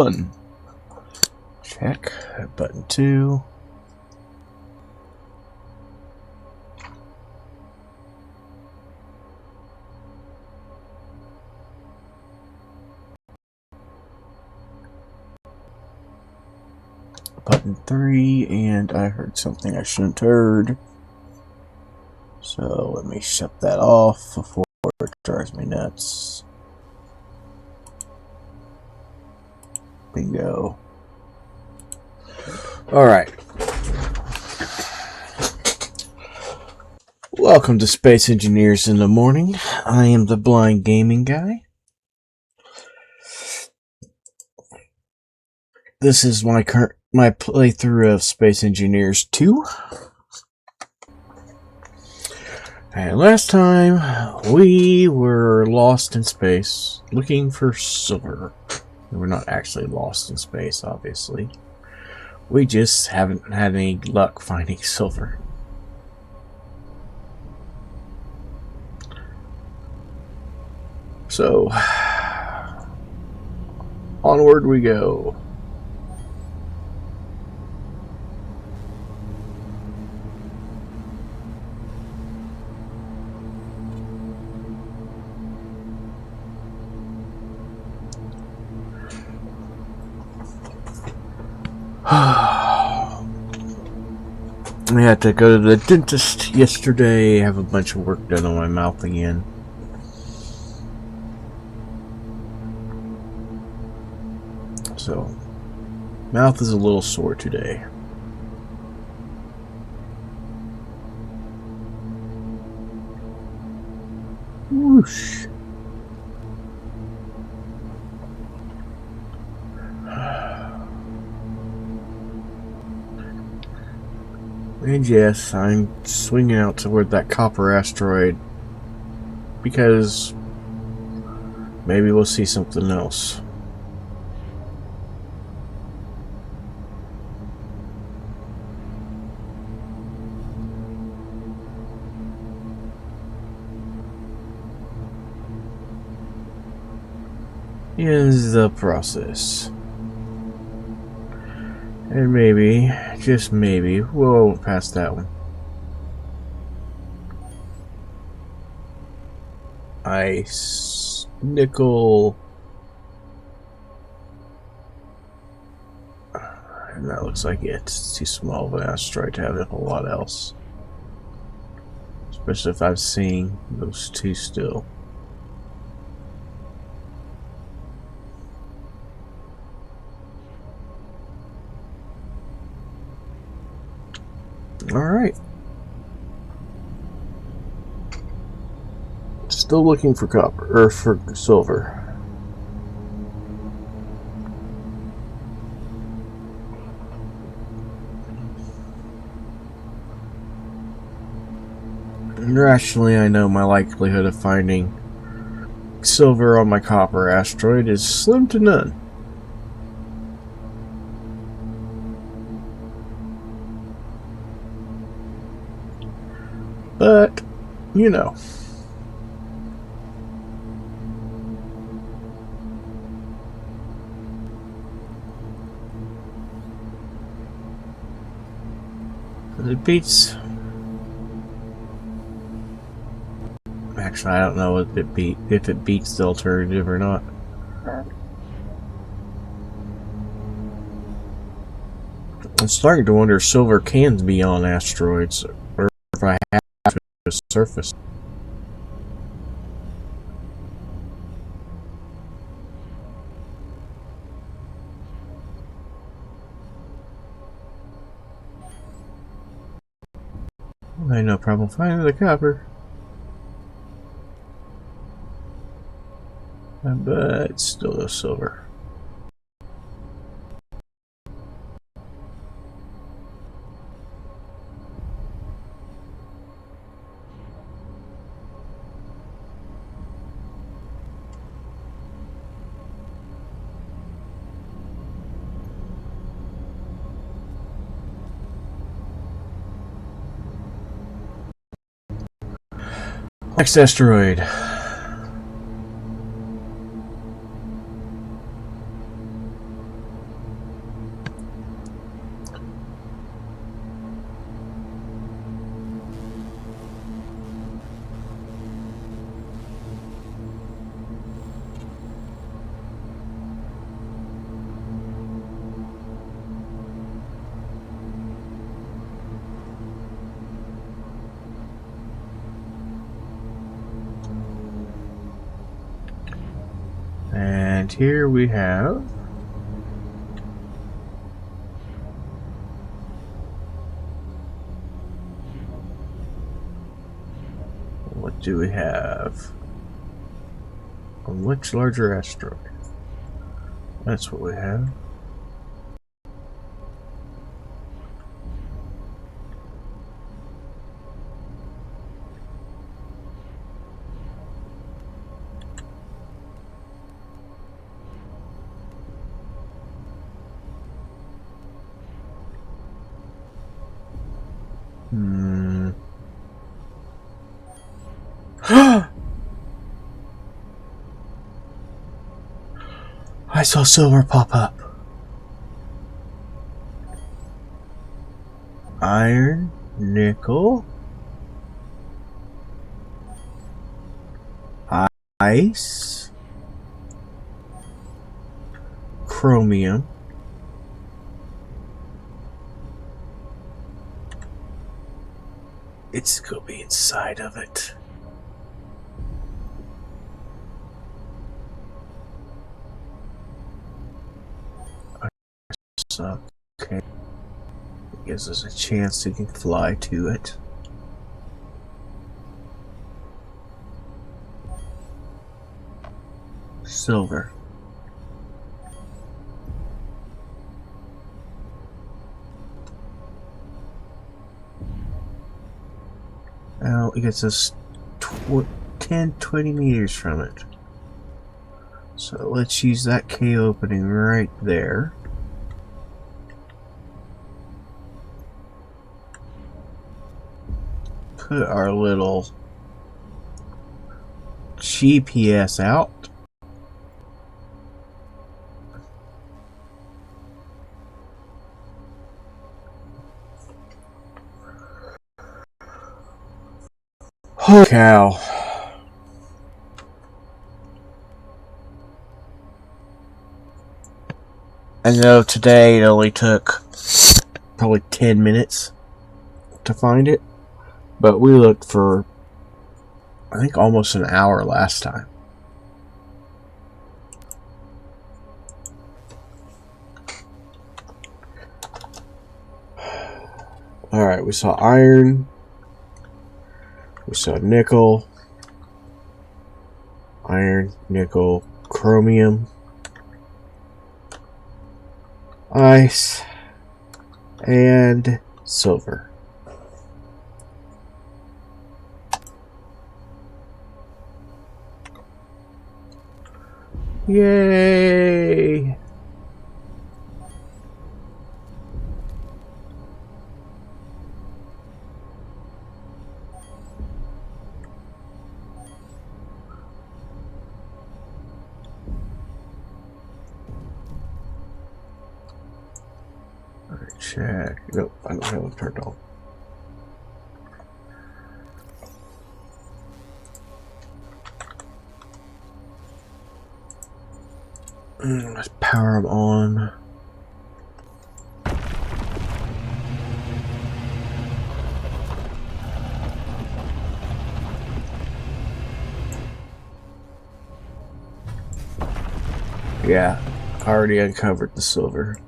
1. Check. Button 2. Button 3, and I heard something I shouldn't have heard. So let me shut that off before it drives me nuts. Bingo. Alright. Welcome to Space Engineers in the Morning. I am the Blind Gaming Guy. This is my playthrough of Space Engineers 2. And last time we were lost in space looking for silver. We're not actually lost in space, obviously. We just haven't had any luck finding silver. So, onward we go. I had to go to the dentist yesterday, have a bunch of work done on my mouth again. So, mouth is a little sore today. Whoosh. And yes, I'm swinging out toward that copper asteroid because maybe we'll see something else. Is the process. And maybe, just maybe, we'll pass that one. Ice, nickel, and that looks like it. It's too small of an asteroid to have a whole lot else. Especially if I'm seeing those two still. Alright. Still looking for copper, or for silver. And rationally, I know my likelihood of finding silver on my copper asteroid is slim to none. But, you know. It beats. Actually, I don't know if it beats the alternative or not. I'm starting to wonder if silver can be on asteroids, or if I have to the surface. I had no problem finding the copper. But still no silver. Next asteroid. And here we have what do we have? A much larger asteroid. That's what we have. I saw silver pop up. Iron, nickel, ice, chromium, it's gonna be inside of it. Okay. It gives us a chance to fly to it. Silver. Now it gets us 10-20 meters from it. So let's use that K opening right there. Put our little GPS out. Holy cow. I know today it only took probably 10 minutes to find it, but we looked for, I think, almost an hour last time. Alright, we saw iron, we saw nickel, iron, nickel, chromium, ice, and silver. Yay! Alright, check. Nope, I don't have it turned on. Let's power them on. Yeah, I already uncovered the silver.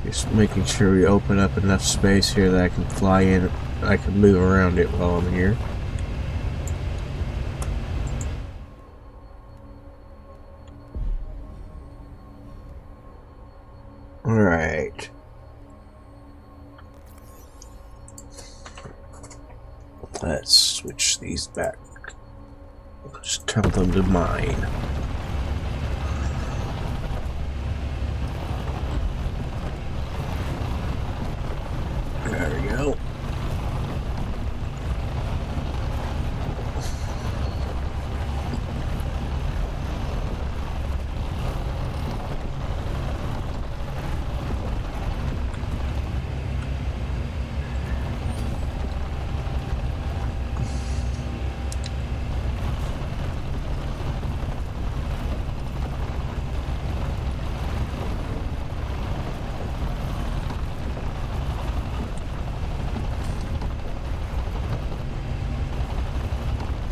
Just making sure we open up enough space here that I can fly in. I can move around it while I'm here. Alright. Let's switch these back. Just tell them to mine. There we go.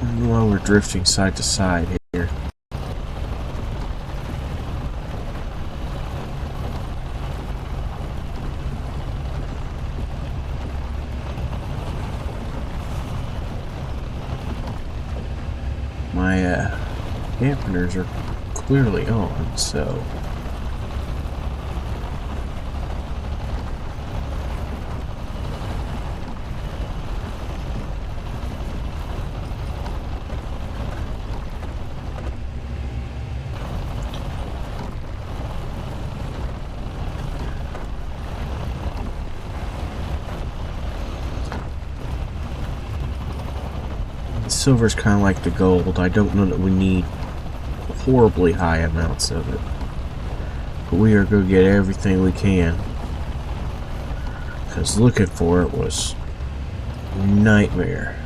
While we're drifting side to side here. My dampeners are clearly on, so silver's kind of like the gold. I don't know that we need horribly high amounts of it, but we are going to get everything we can, because looking for it was a nightmare.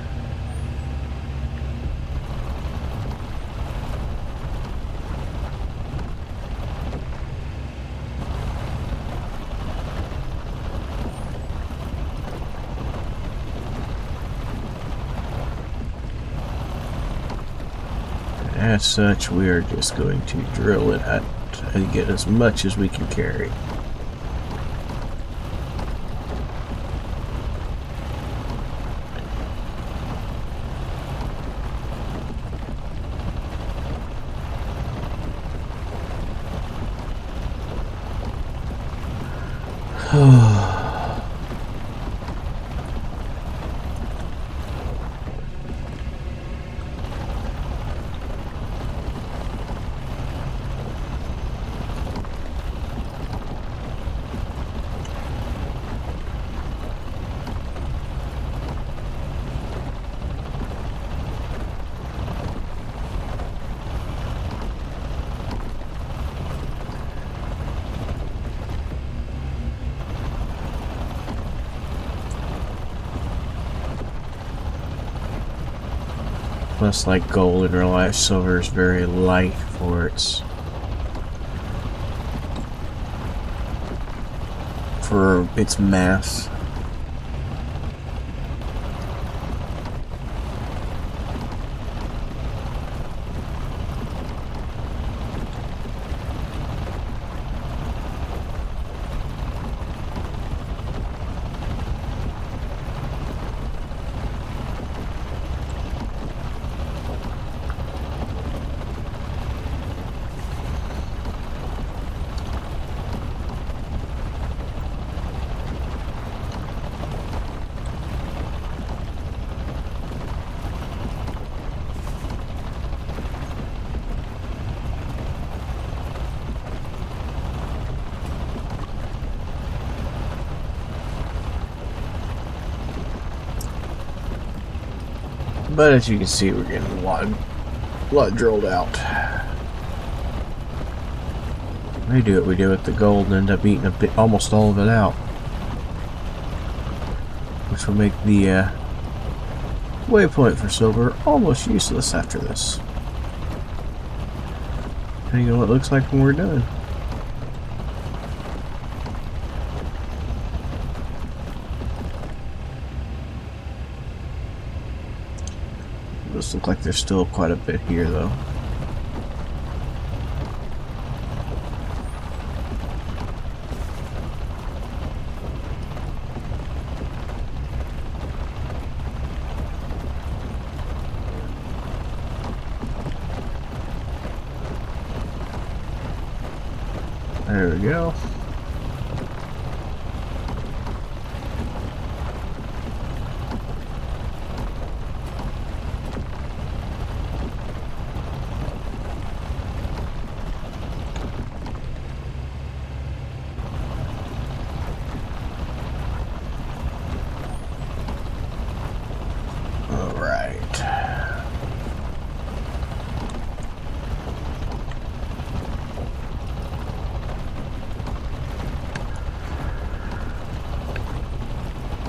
As such, we are just going to drill it at and get as much as we can carry. Plus, like gold in real life, silver is very light for its mass. But as you can see, we're getting a lot drilled out. We do what we do with the gold and end up eating almost all of it out, which will make the waypoint for silver almost useless after this, depending on what it looks like when we're done. Does look like there's still quite a bit here, though. There we go.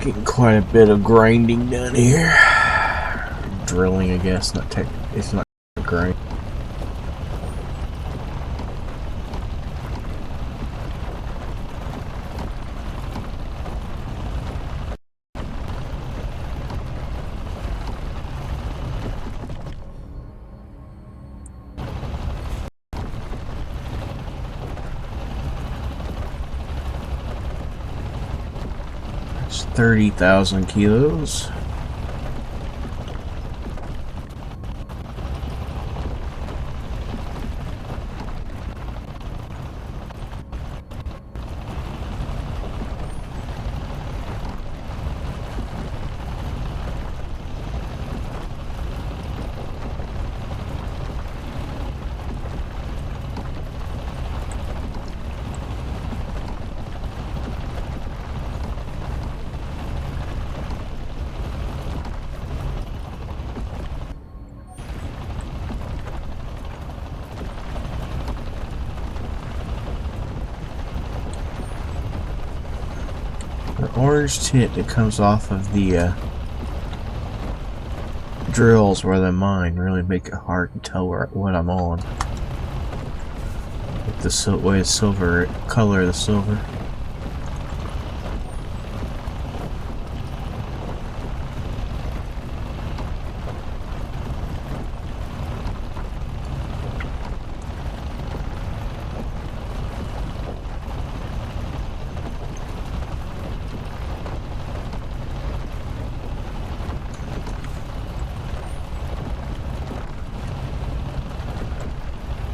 Getting quite a bit of grinding done here. Drilling, I guess. It's not grind. 30,000 kilos. The orange tint that comes off of the drills where they mine really make it hard to tell what I'm on. With the way it's silver, color of the silver.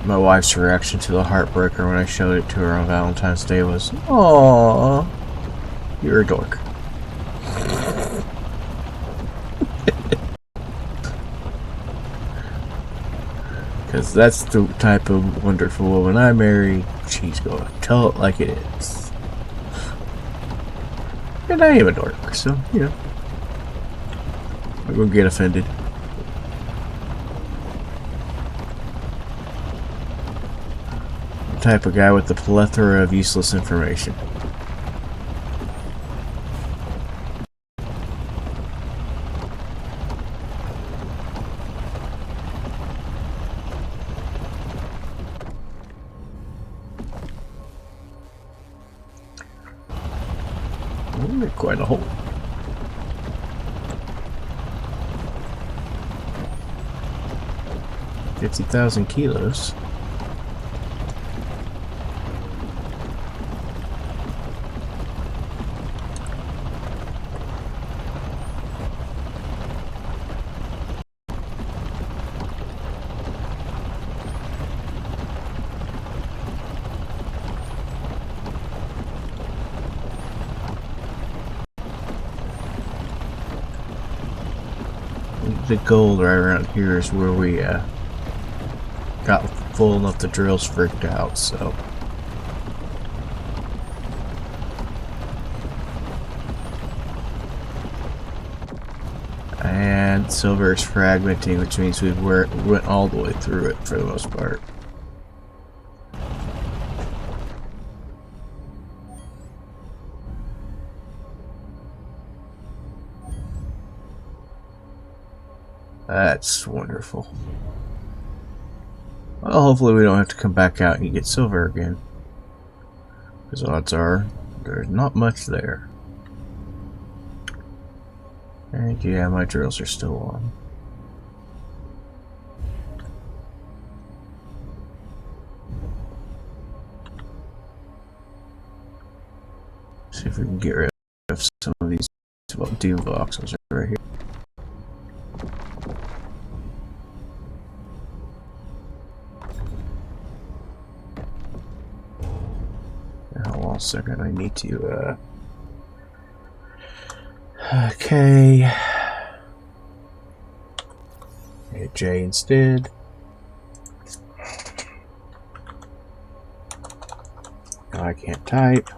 My wife's reaction to the Heartbreaker when I showed it to her on Valentine's Day was, "Aww, you're a dork." Because that's the type of wonderful woman I marry. She's going to tell it like it is. And I am a dork, so, you know. I'm going to get offended. Type of guy with the plethora of useless information. Quite a hole. $50,000 kilos. The gold right around here is where we got full enough the drills freaked out, so and silver is fragmenting, which means we went all the way through it for the most part. That's wonderful. Well, hopefully we don't have to come back out and get silver again. Because odds are, there's not much there. And yeah, my drills are still on. See if we can get rid of some of these doom boxes right here. Hold on a second, I need to okay. Hit J instead. I can't type.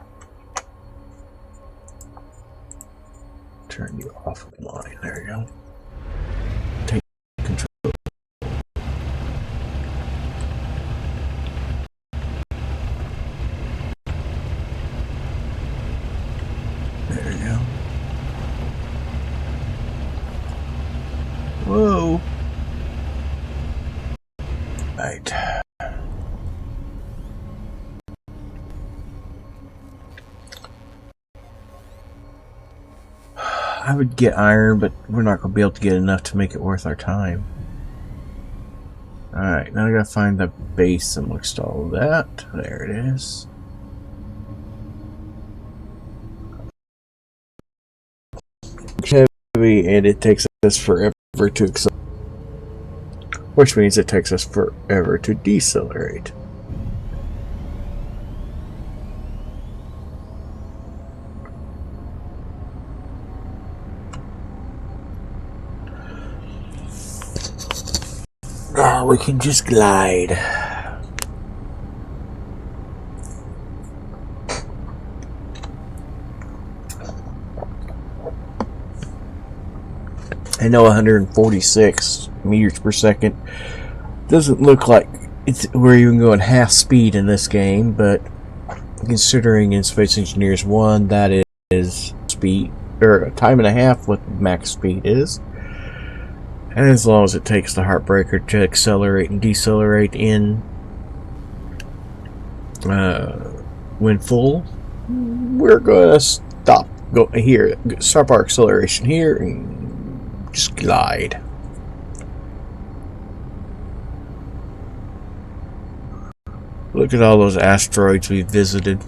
Turn you off of mine. There you go. Take control. There you go. Whoa. Right. I would get iron, but we're not going to be able to get enough to make it worth our time. Alright, now I gotta find the base amongst all of that. There it is. heavy, and it takes us forever to accelerate. Which means it takes us forever to decelerate. Now we can just glide. I know 146 meters per second doesn't look like we're even going half speed in this game, but considering in Space Engineers 1 that is speed, or a time and a half what max speed is. And as long as it takes the Heartbreaker to accelerate and decelerate in when full, we're going to stop our acceleration here and just glide. Look at all those asteroids we visited.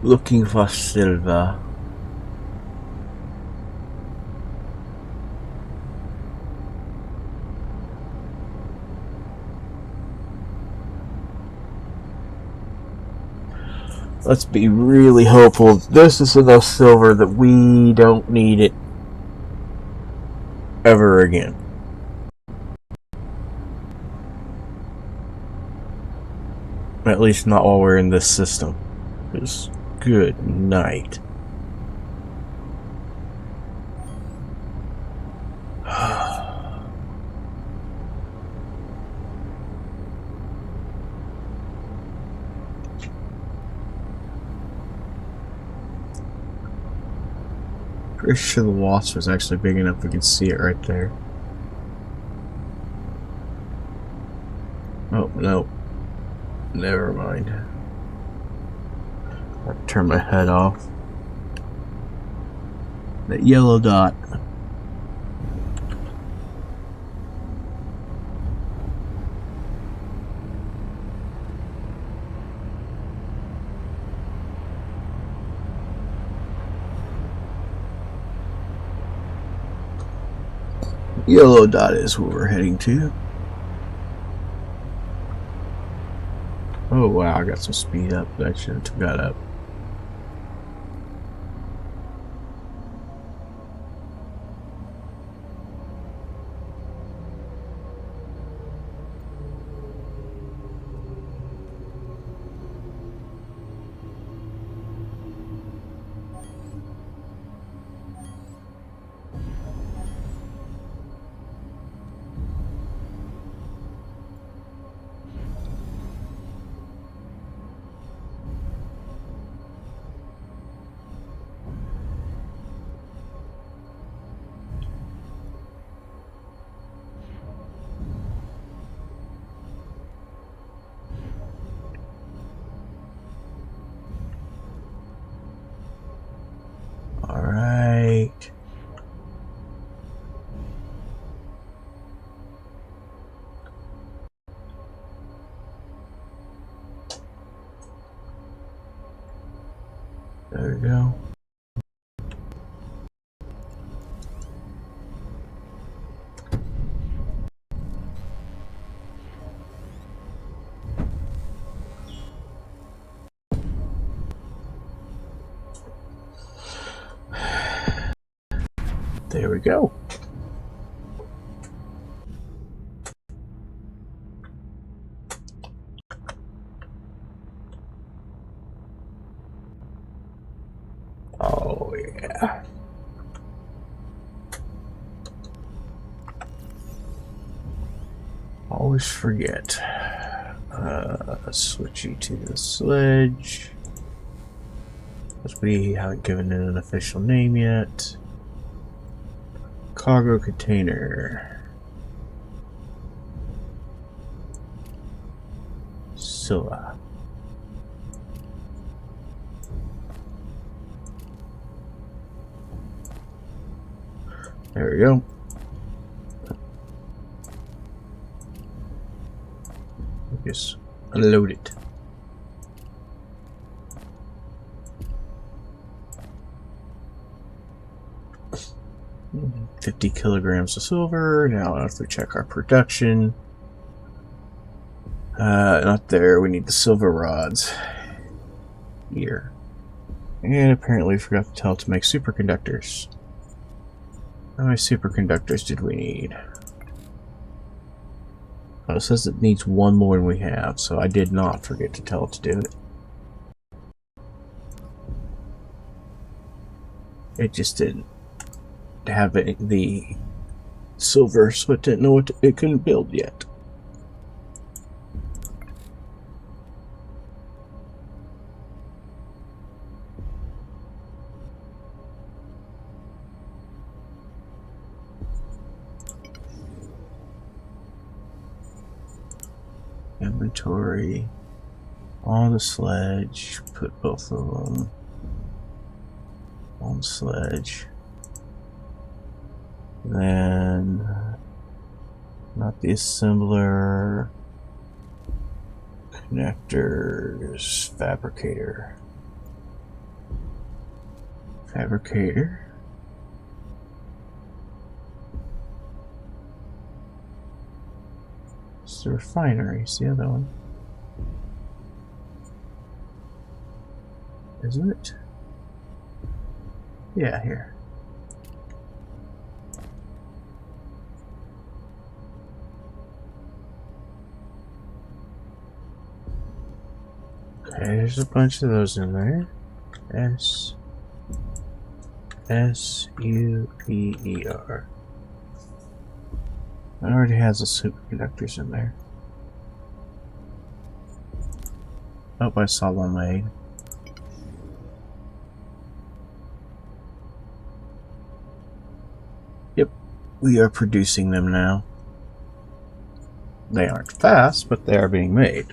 Looking for silver. Let's be really hopeful this is enough silver that we don't need it ever again. At least not while we're in this system. Because good night. Pretty sure the wasp was actually big enough we could see it right there. Oh, no. Never mind. I'll turn my head off. That yellow dot. Yellow dot is where we're heading to. Oh wow, I got some speed up. I should have took that up. Alright. There we go. There we go. Oh yeah. Always forget. Switch you to the sledge. Because we haven't given it an official name yet. Cargo container. Scylla. There we go. Just unload it. Mm, 50 kilograms of silver. Now I have to check our production. Not there. We need the silver rods. Here. And apparently forgot to tell it to make superconductors. How many superconductors did we need? Oh, it says it needs one more than we have, so I did not forget to tell it to do it. It just didn't have the silver, so it didn't know what it couldn't build yet. Inventory on the sledge. Put both of them on the sledge. Then not the assembler. Connectors. Fabricator. Fabricator. It's the refinery. It's the other one. Isn't it? Yeah, here. Okay, there's a bunch of those in there. S-U-P-E-R. It already has the superconductors in there. Oh, I saw one made. Yep, we are producing them now. They aren't fast, but they are being made.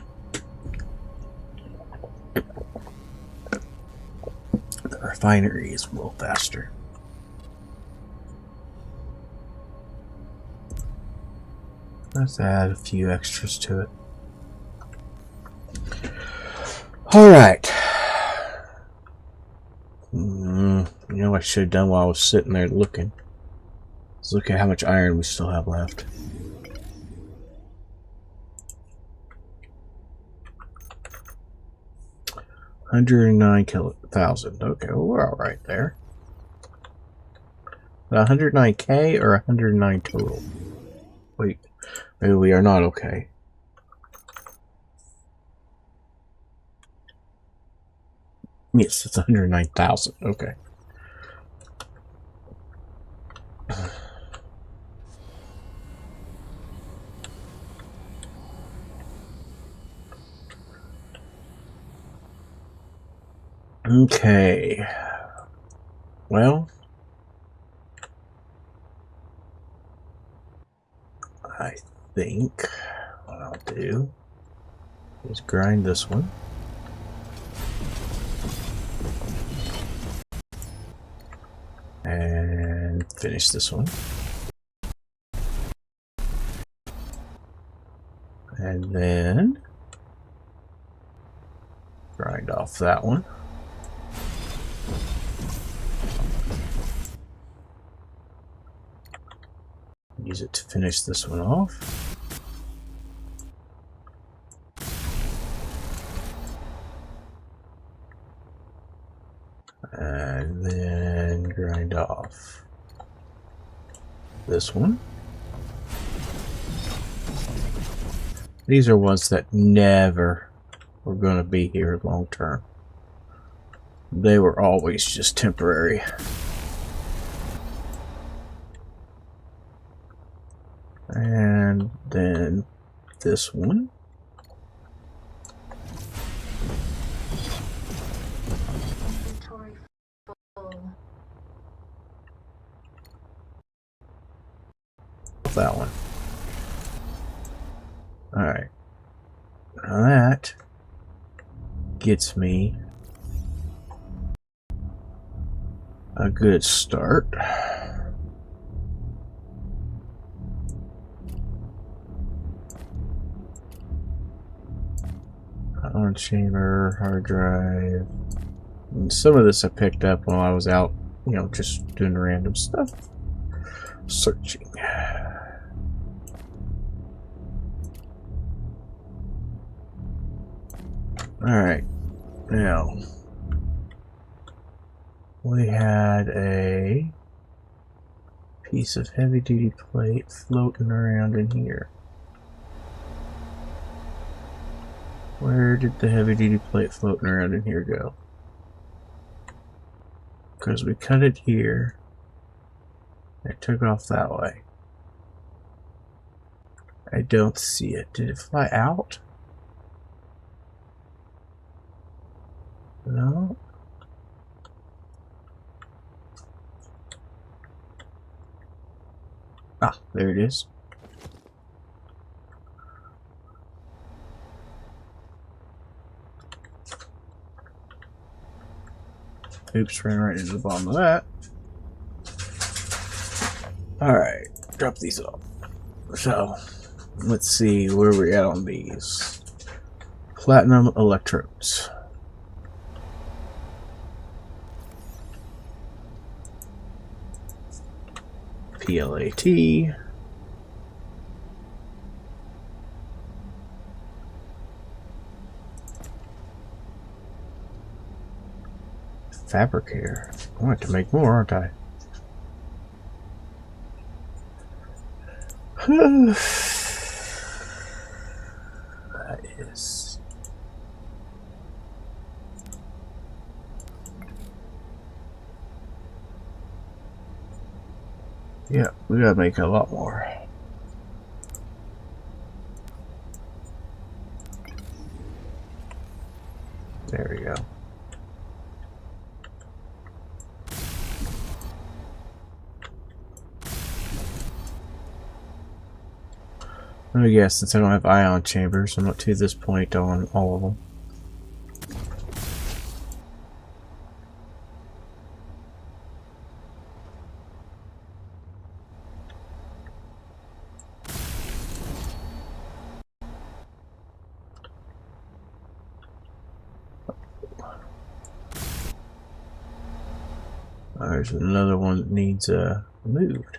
The refinery is a little faster. Let's add a few extras to it. Alright. You know what I should have done while I was sitting there looking? Let's look at how much iron we still have left. $109,000. Okay, well, we're alright there. 109K or 109 total? Wait, maybe we are not okay. Yes, it's 109,000. Okay. Okay. Well, I think what I'll do is grind this one. And finish this one. And then grind off that one. Use it to finish this one off. And then grind off this one. These are ones that never were going to be here long term. They were always just temporary. And then this one. That one. Alright. Now that gets me a good start. On chamber, hard drive. And some of this I picked up while I was out, you know, just doing random stuff. Searching. Alright. Now, we had a piece of heavy-duty plate floating around in here. Where did the heavy-duty plate floating around in here go? Because we cut it here. It took off that way. I don't see it. Did it fly out? No. Ah, there it is. Oops, ran right into the bottom of that. Alright, drop these off. So, let's see where we're at on these. Platinum electrodes. PLAT. Fabricator. I want to make more, aren't I? That is. Yeah, we gotta make a lot more. There we go. Let me guess, since I don't have ion chambers, I'm not to this point on all of them. There's another one that needs moved.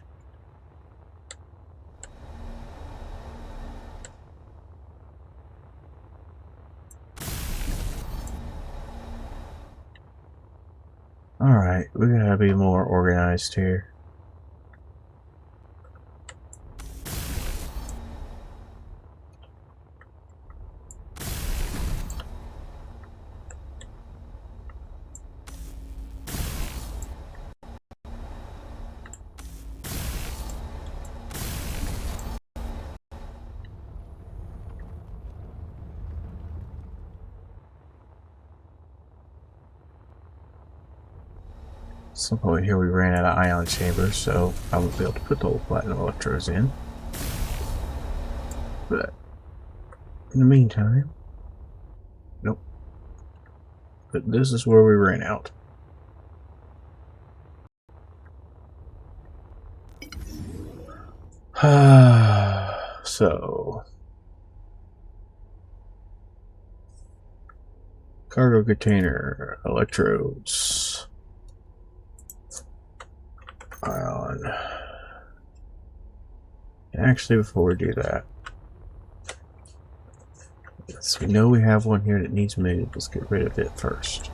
Alright, we gotta be more organized here. At some point here we ran out of ion chambers, so I won't be able to put the whole platinum electrodes in. But in the meantime, nope. But this is where we ran out. So cargo container, electrodes, ion. Actually, before we do that, we know we have one here that needs moved. Let's get rid of it first.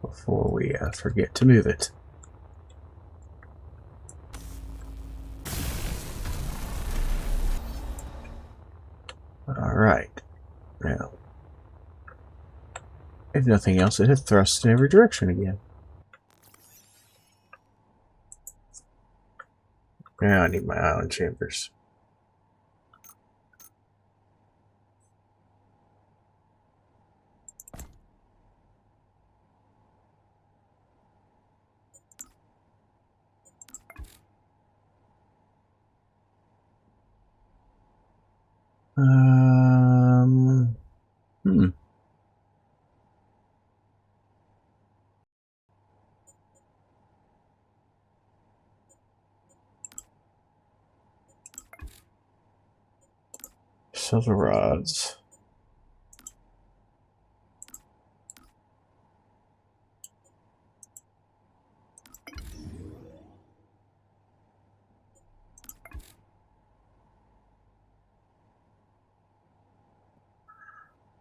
Before we forget to move it. Alright. Now, if nothing else, it has thrust in every direction again. Now I need my ion chambers. Hmm. silver rods.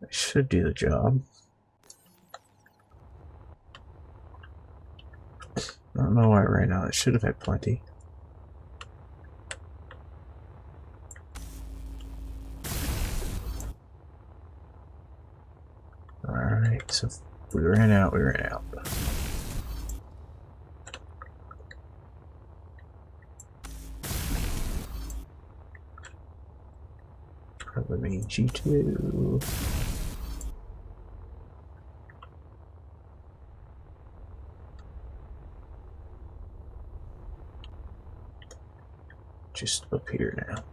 That should do the job. I don't know why right now. It should have had plenty. Alright, so if we ran out, we ran out. Probably need G2. Just up here now.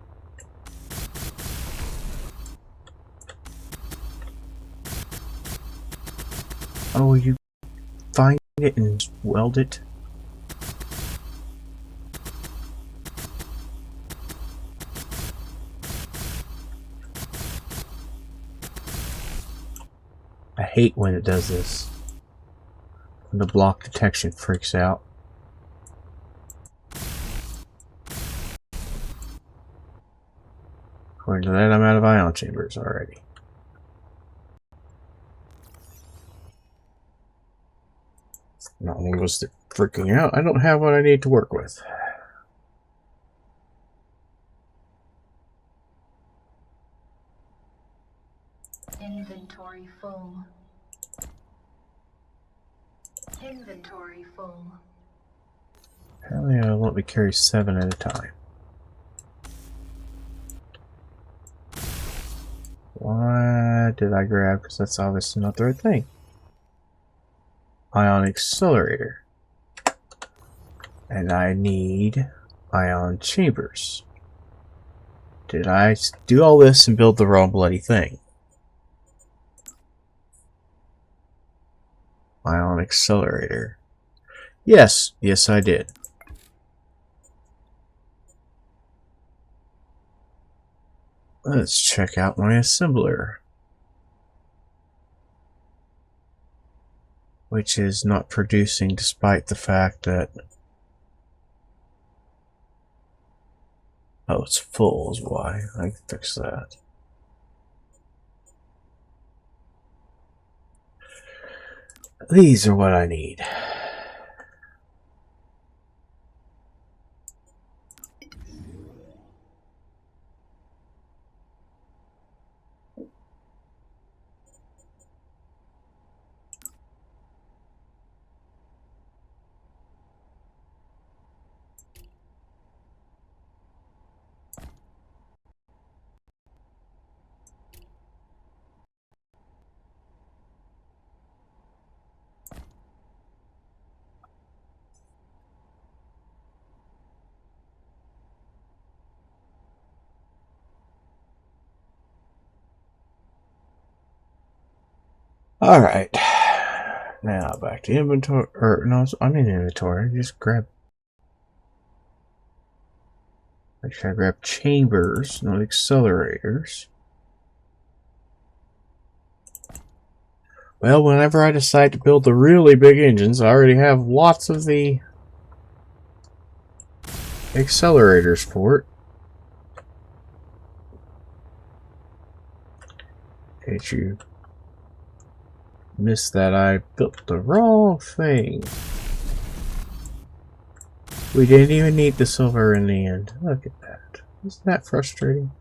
Oh, you find it and weld it? I hate when it does this. When the block detection freaks out. According to that, I'm out of ion chambers already. Not only was it freaking out, I don't have what I need to work with. Inventory full. Inventory full. Apparently I won't be carry 7 at a time. What did I grab? Because that's obviously not the right thing. Ion accelerator. And I need ion chambers. Did I do all this and build the wrong bloody thing? Ion accelerator. Yes, yes I did. Let's check out my assembler. Which is not producing despite the fact that... Oh, it's full is why. I can fix that. These are what I need. Alright. Now back to inventory. Or, no, I'm in inventory. Just grab. Make sure I grab chambers, not accelerators. Well, whenever I decide to build the really big engines, I already have lots of the accelerators for it. In case you missed that, I built the wrong thing. We didn't even need the silver in the end. Look at that. Isn't that frustrating?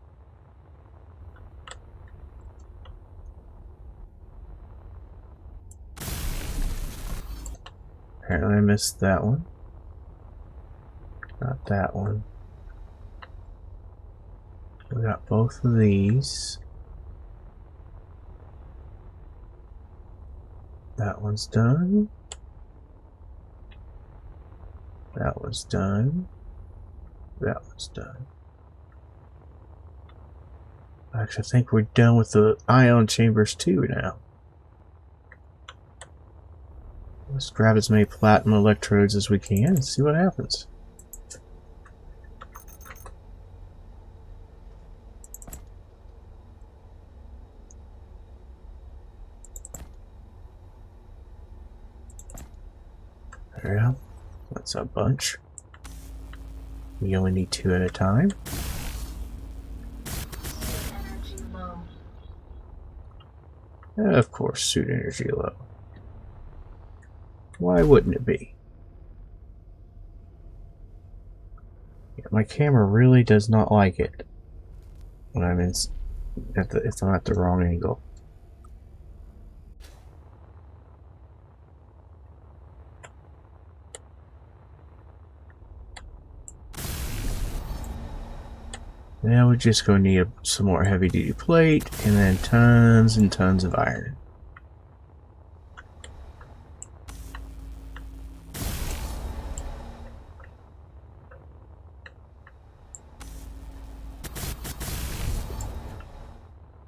Apparently I missed that one. Not that one. We got both of these. That one's done. That one's done. That one's done. Actually, I think we're done with the ion chambers too now. Let's grab as many platinum electrodes as we can and see what happens. Yeah, that's a bunch. We only need 2 at a time. Suit energy low. And of course, suit energy low. Why wouldn't it be? Yeah, my camera really does not like it when I'm in if I'm at the wrong angle. Now we're just going to need some more heavy duty plate and then tons and tons of iron.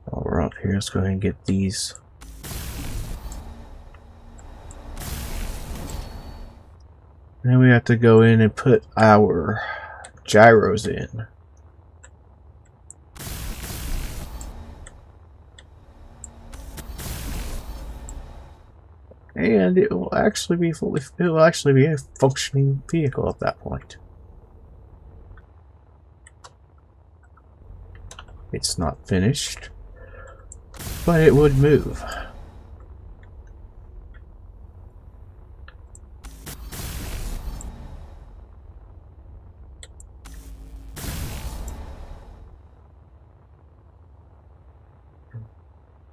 While we're up here, let's go ahead and get these. Now we have to go in and put our gyros in. And it will actually be a functioning vehicle at that point. It's not finished, but it would move.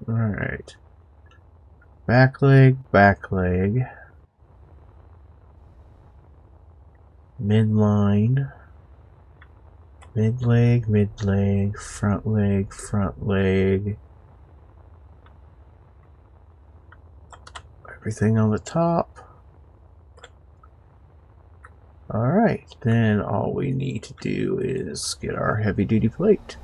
Alright. Back leg, midline, mid leg, front leg, everything on the top. Alright, then all we need to do is get our heavy duty plate.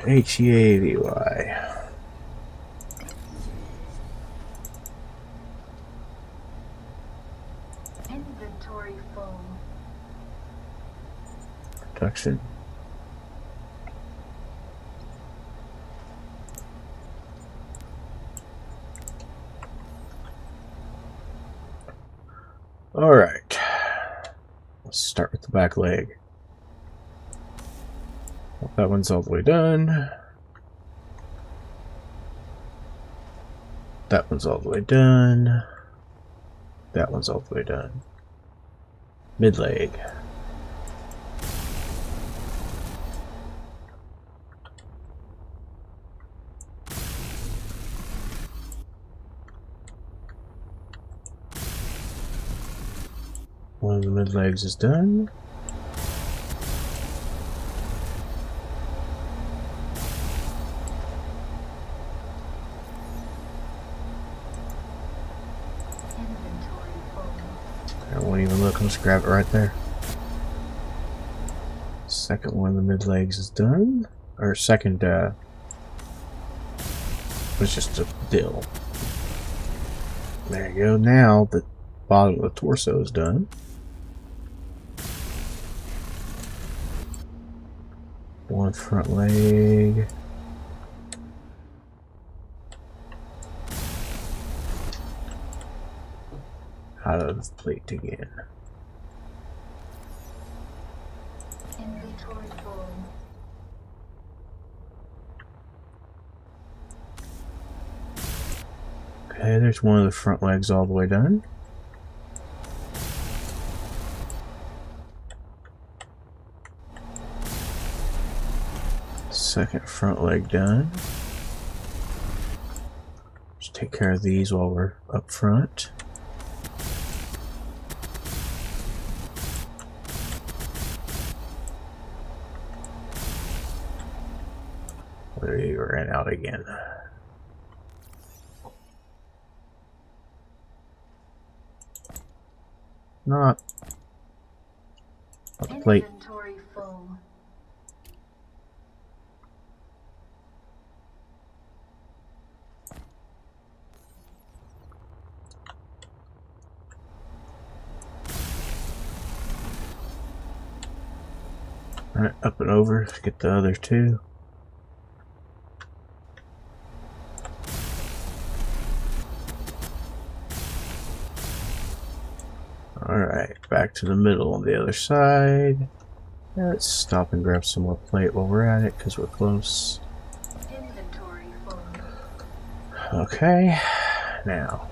HEAVY. Inventory full. Production. Alright. Let's start with the back leg. That one's all the way done. That one's all the way done. That one's all the way done. Mid leg. One of the mid legs is done. I won't even look, I'll just grab it right there. Second one of the mid legs is done. Or second, was just a dill. There you go. Now the bottom of the torso is done. One front leg. Out of the plate again. Inventory full. Okay, there's one of the front legs all the way done. Second front leg done. Just take care of these while we're up front. We ran out again. Not a plate. Inventory full. Alright, up and over to get the other two. Alright, back to the middle on the other side. Let's stop and grab some more plate while we're at it, because we're close. Inventory full. Okay, now.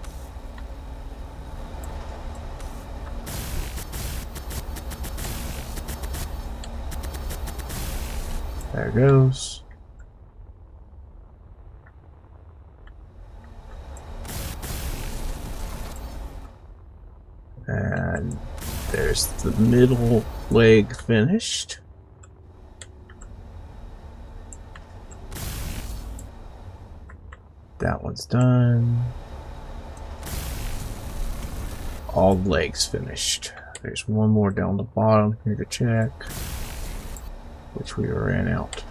There goes. And there's the middle leg finished. That one's done. All legs finished. There's one more down the bottom here to check, which we ran out.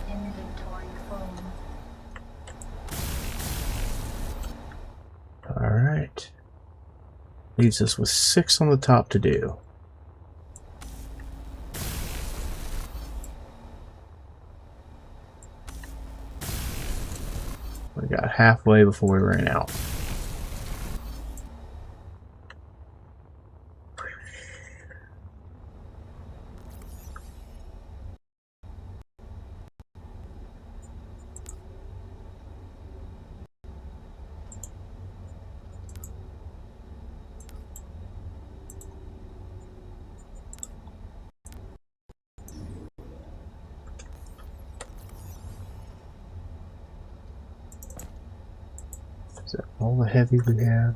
Inventory full. Alright. Leaves us with 6 on the top to do. We got halfway before we ran out. Is that all the heavy we have?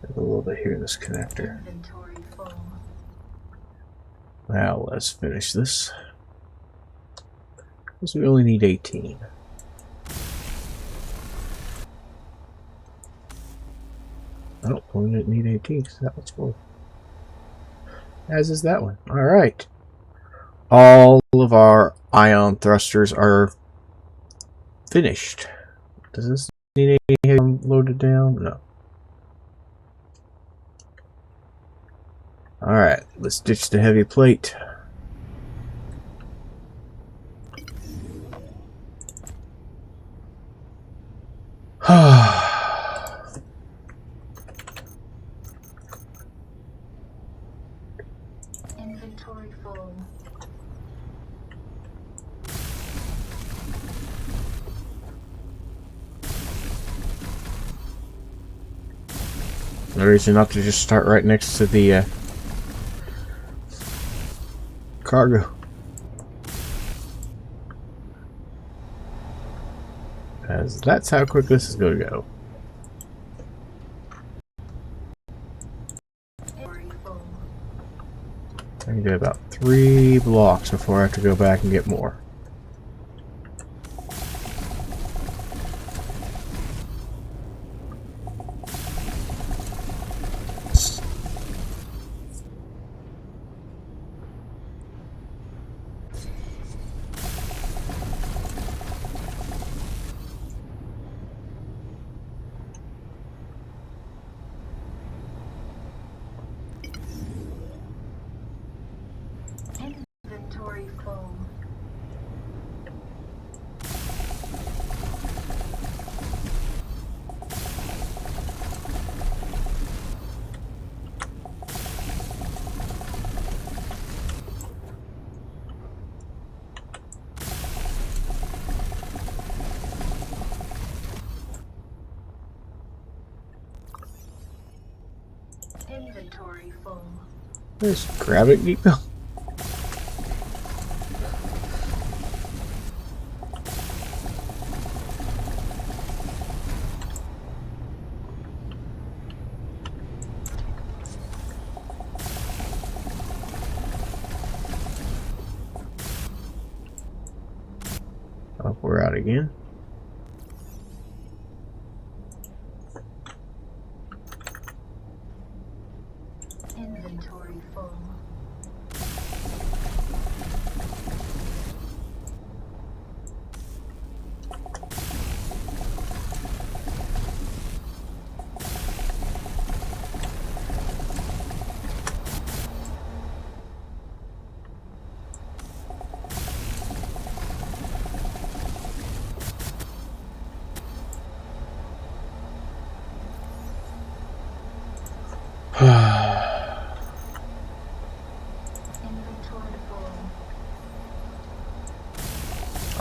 There's a little bit here in this connector. Inventory full. Now let's finish this. Because we only need 18. Oh, we didn't need 18 because that one's full. As is that one. Alright. All of our ion thrusters are finished. Does this need any loaded down? No. Alright, let's ditch the heavy plate. Inventory full. No reason not to just start right next to the cargo. As that's how quick this is going to go. Inventory full. I can do about 3 blocks before I have to go back and get more. Inventory full. Inventory full. Just grab it and keep going. Oh, we're out again. Inventory full.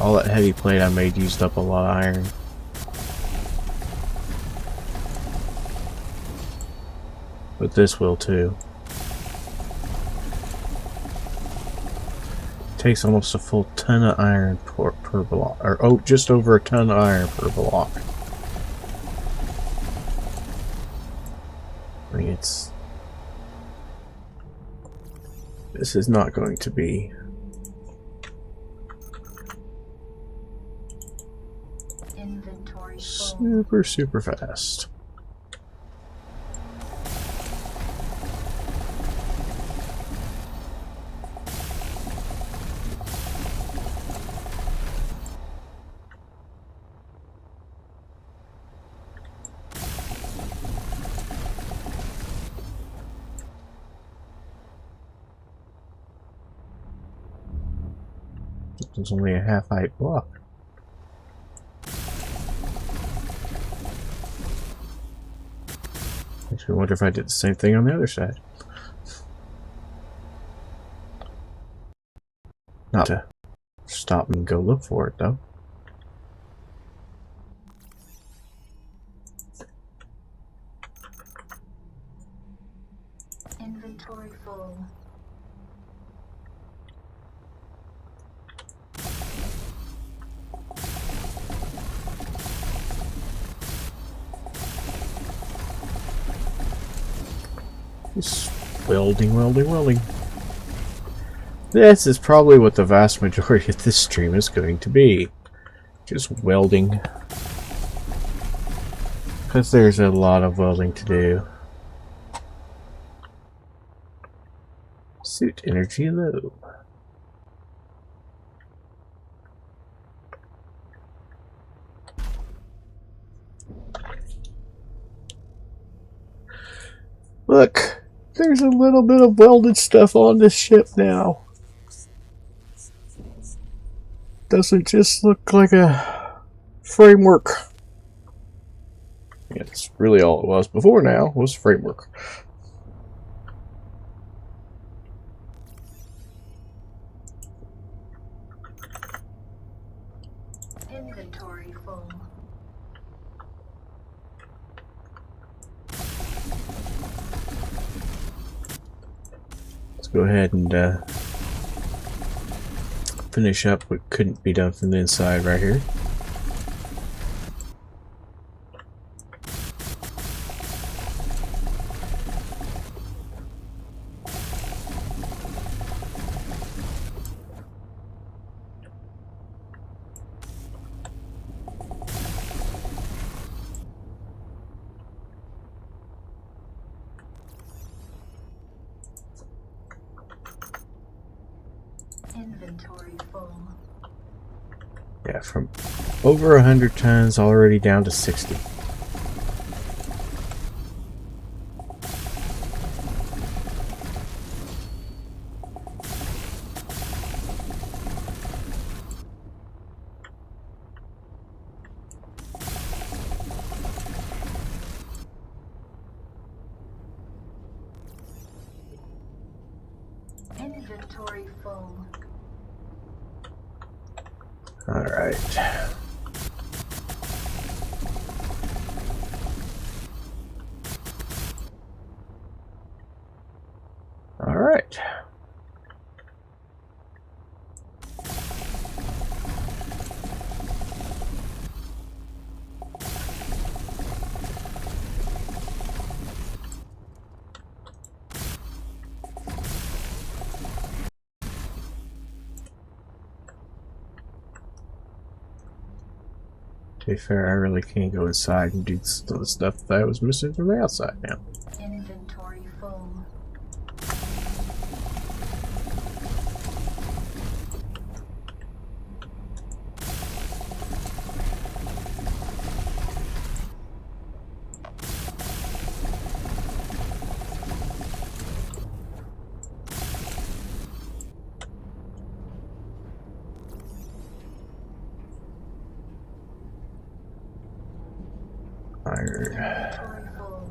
All that heavy plate I made used up a lot of iron. But this will too. Takes almost a full ton of iron per block, or oh, just over a ton of iron per block. I mean, this is not going to be Inventory full. super fast. It's only a half-height block. Makes me wonder if I did the same thing on the other side. Not to stop and go look for it, though. Inventory full. Just welding. This is probably what the vast majority of this stream is going to be. Just welding. Because there's a lot of welding to do. Suit energy low. Look, there's a little bit of welded stuff on this ship now. Doesn't just look like a framework. Yeah, that's really all it was before now, was framework. Inventory full. Let's go ahead and finish up what couldn't be done from the inside right here. Inventory full. Yeah, from over 100 tons already down to 60. Inventory full. All right. All right. To be fair, I really can't go inside and do the stuff that I was missing from the outside now. Inventory full. Iron. Inventory full.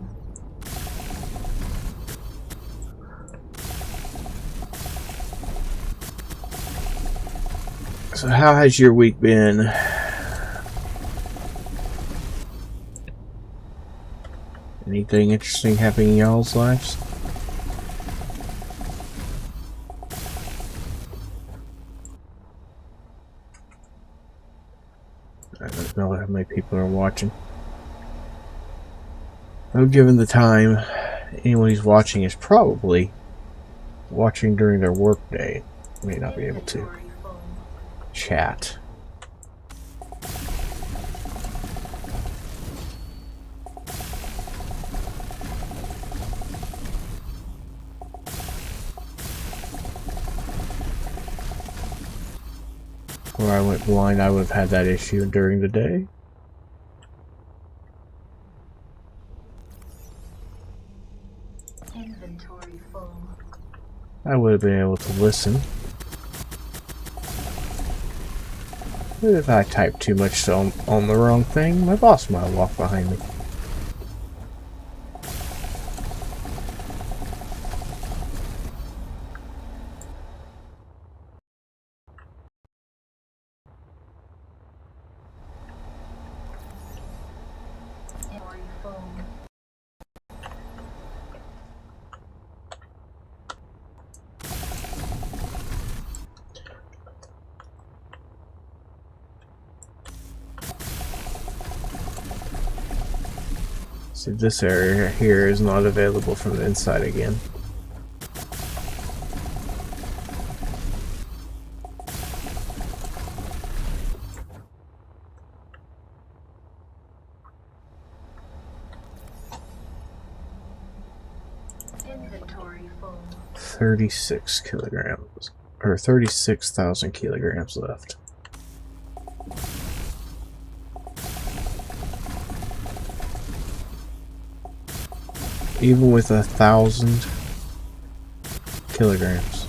So how has your week been? Anything interesting happening in y'all's lives? I don't know how many people are watching. Well, given the time, anyone who's watching is probably watching during their work day. May not be able to Inventory full. chat. Where I went blind, I would have had that issue during the day. Inventory full. I would have been able to listen. But if I typed too much on the wrong thing, my boss might walk behind me. Inventory full. See, this area here is not available from the inside again. Inventory full. 36 kilograms, or 36,000 kilograms left. Even with 1,000 kilograms.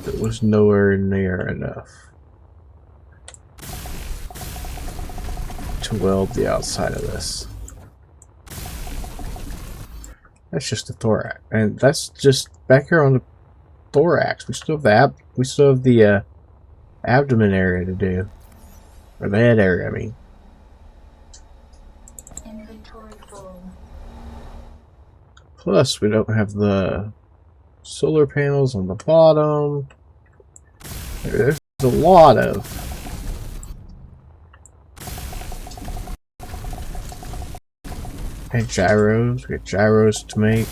It was nowhere near enough to weld the outside of this. That's just the thorax, and that's just back here on the thorax. We still have the abdomen area to do, or the head area. I mean, Inventory full. plus we don't have the solar panels on the bottom. There's a lot of and gyros. We got gyros to make.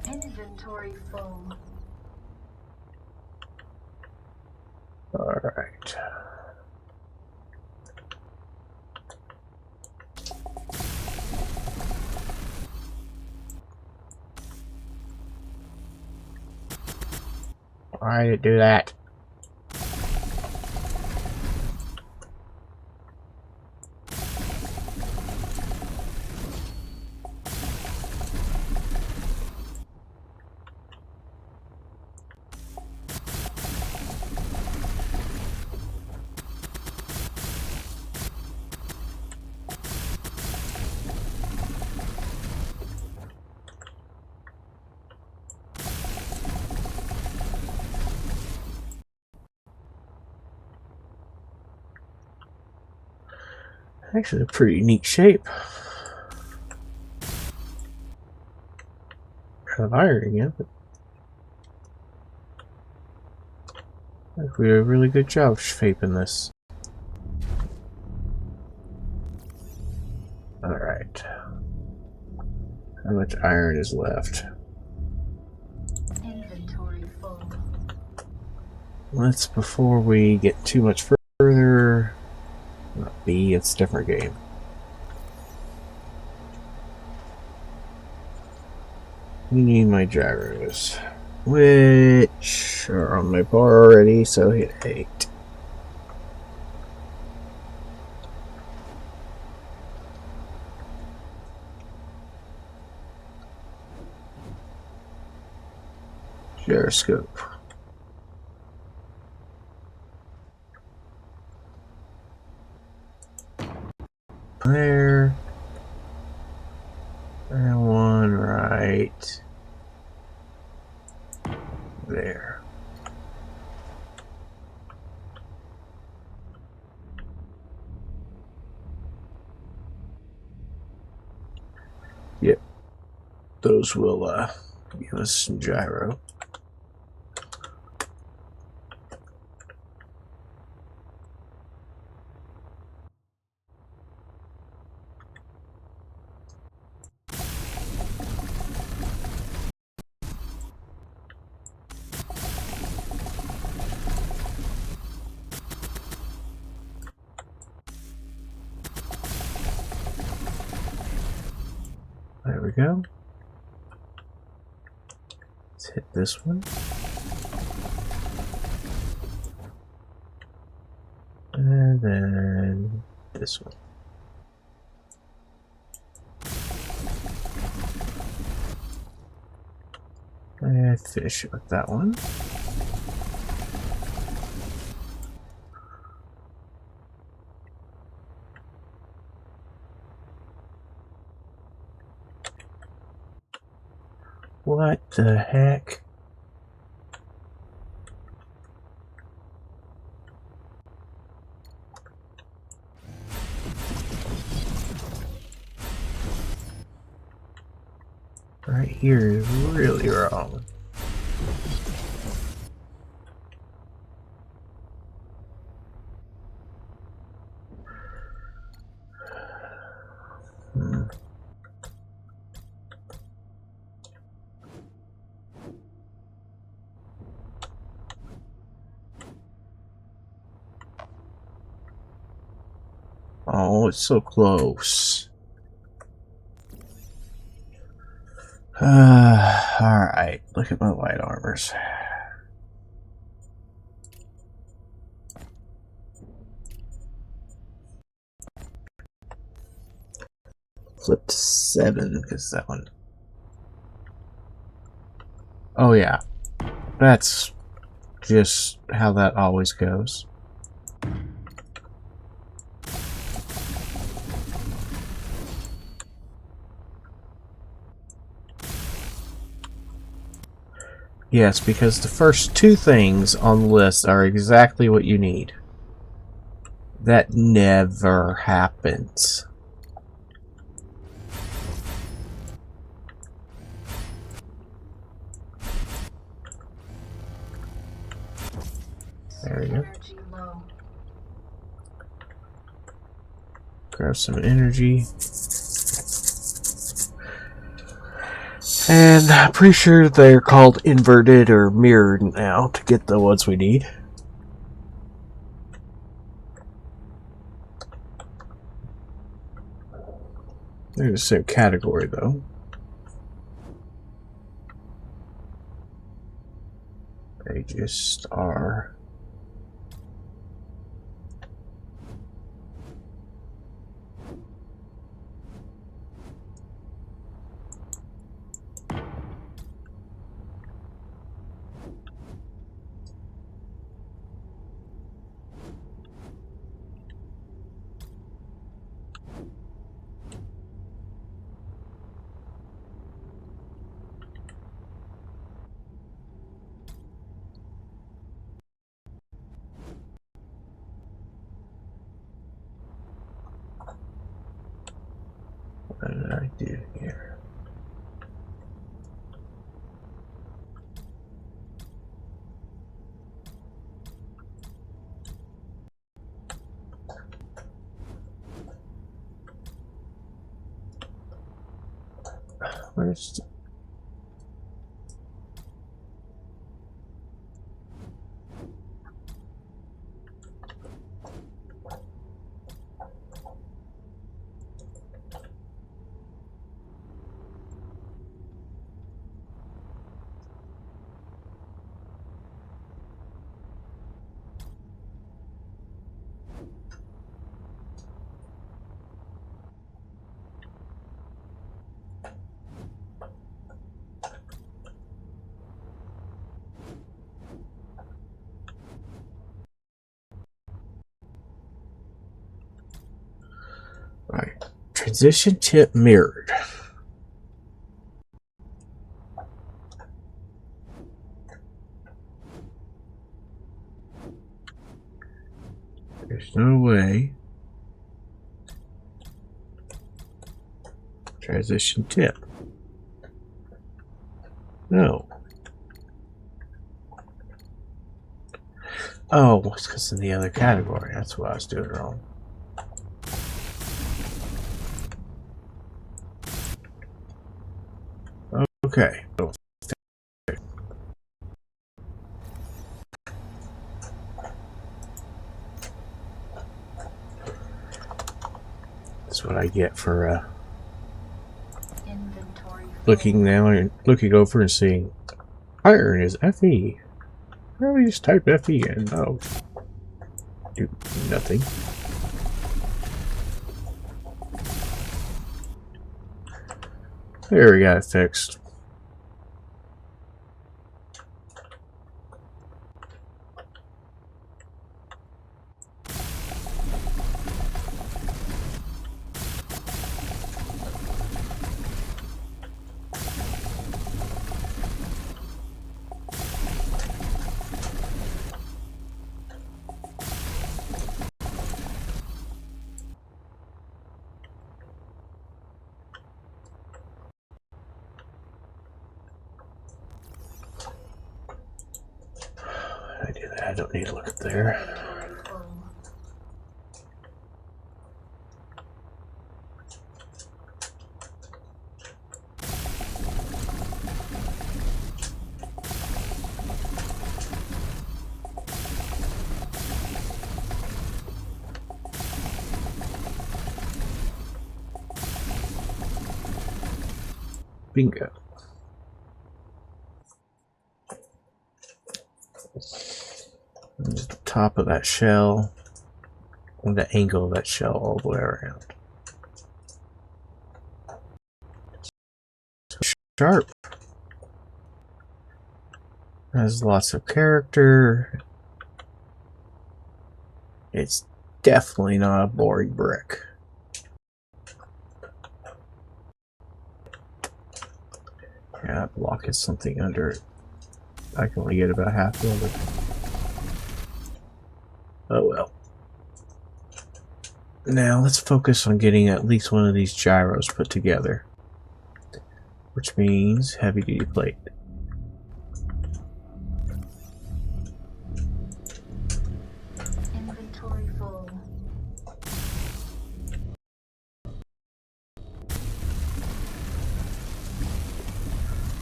Inventory full. All right. Why did it do that? Actually, a pretty neat shape. Kind of ironing it, but I think we did a really good job shaping this. Alright. How much iron is left? Inventory full. Let's, before we get too much further, not B, it's a different game. We need my gyros, which are on my bar already, so hit 8. Gyroscope. There. And one right there. Yep. Those will give us some gyro. There we go. Let's hit this one. And then this one. And finish it with that one. What the heck? Right here is really wrong. Oh, it's so close. Alright, look at my light armors. Flip to 7, because that one... Oh yeah, that's just how that always goes. Yes, because the first 2 things on the list are exactly what you need. That never happens. There we go. Energy low. Grab some energy. And I'm pretty sure they're called inverted or mirrored now to get the ones we need. They're the same category though. They just are. What did I do here? Where's... Right. Transition tip mirrored. There's no way. Transition tip. No. Oh, it's because in the other category. That's what I was doing wrong. Okay. That's what I get for Inventory looking now and looking over and seeing iron is FE. Why don't we just type FE in? Oh, do nothing. There, we got it fixed. I do that. I don't need to look up there. inventory full. Bingo. There's the top of that shell and the angle of that shell all the way around. Sharp. Has lots of character. It's definitely not a boring brick. Yeah, block is something under it. I can only get about half of it. Oh well. Now let's focus on getting at least one of these gyros put together. Which means heavy duty plate. Inventory full.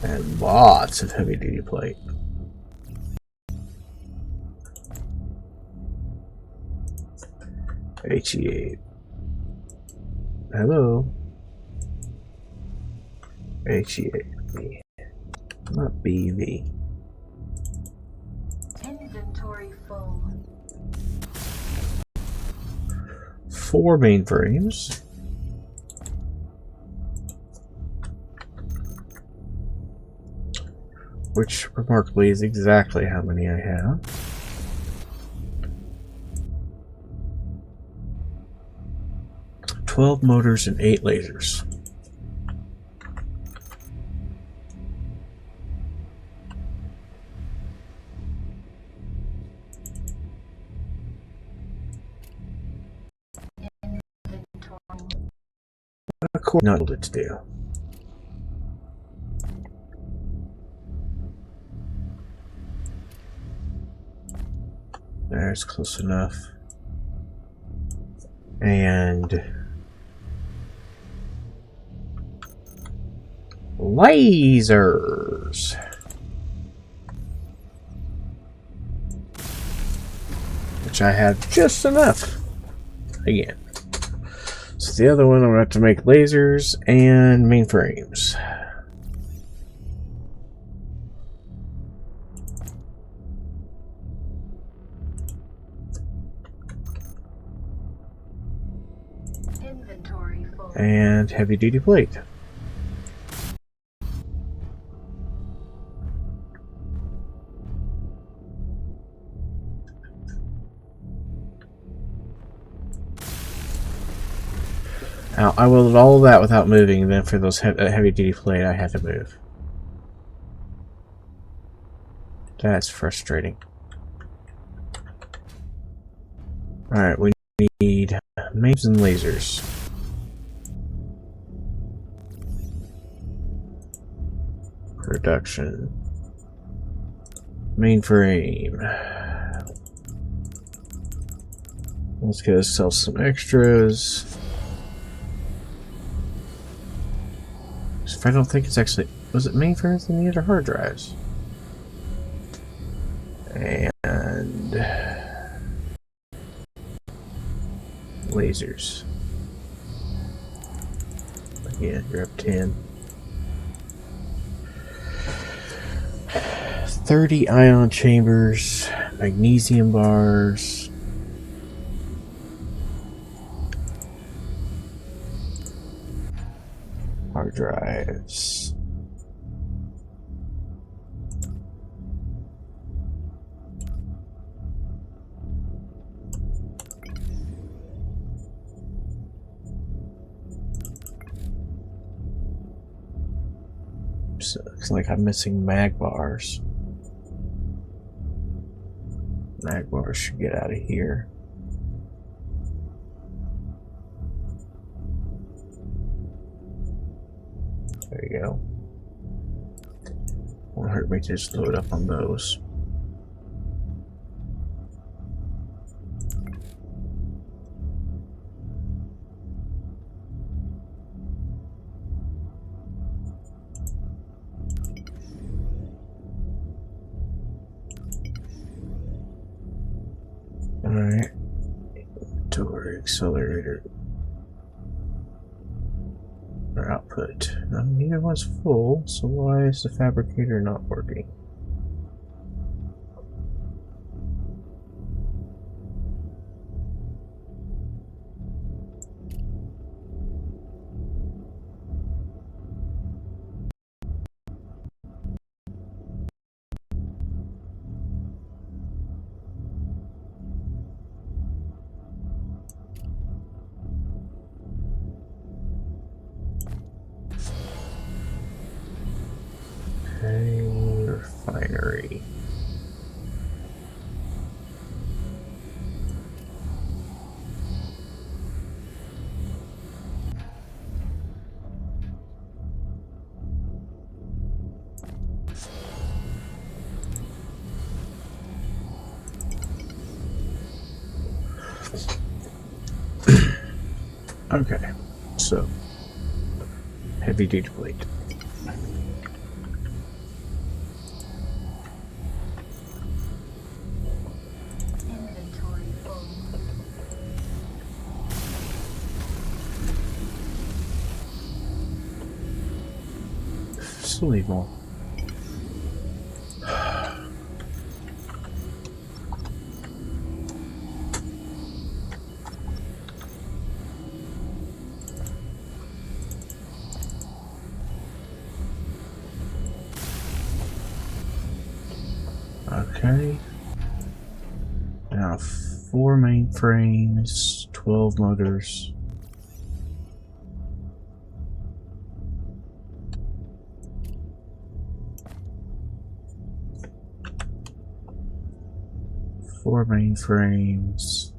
And lots of heavy duty plate. HE8. Hello. HE8. Not BV. Inventory full. 4 mainframes. Which, remarkably, is exactly how many I have. "12 motors and 8 lasers. Inventory. Of course, not able to do. There's close enough. And lasers. Which I have just enough. Again. So the other one, I'm going to have to make lasers and mainframes. Inventory full. And heavy duty plate. Now, I will do all of that without moving, and then for those heavy duty plate, I have to move. That's frustrating. Alright, we need maps and lasers. Production. Mainframe. Let's go sell some extras. If I don't think it's actually... Was it mainframes in the other hard drives? And... lasers. Again, you're up 10. 30 ion chambers, magnesium bars. Hard drives. So it looks like I'm missing mag bars. Mag bars should get out of here. There you go. Won't hurt me to just load up on those. Alright. Inventory, accelerator. Or output. No, neither one's full, so why is the fabricator not working? Okay, refinery. Okay, so heavy duty plate. Inventory full. Still need more. Okay. Now 4 mainframes, 12 motors. Four mainframes.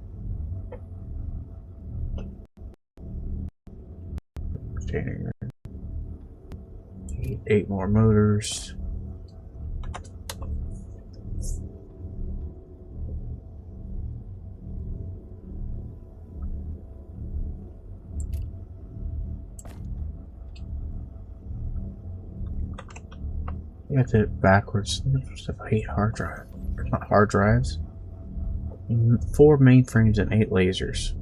Retaining room. Need 8 more motors. You got it backwards. Stuff, 8 hard drives. Not hard drives. 4 mainframes and 8 lasers.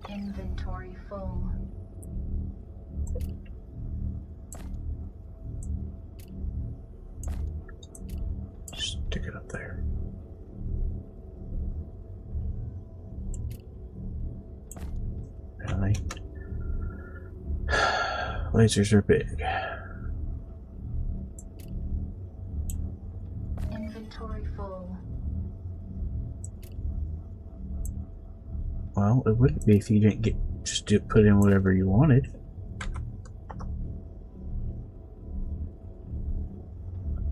Inventory full. Stick it up there. Really? Lasers are big. Inventory full. Well, it wouldn't be if you didn't get put in whatever you wanted.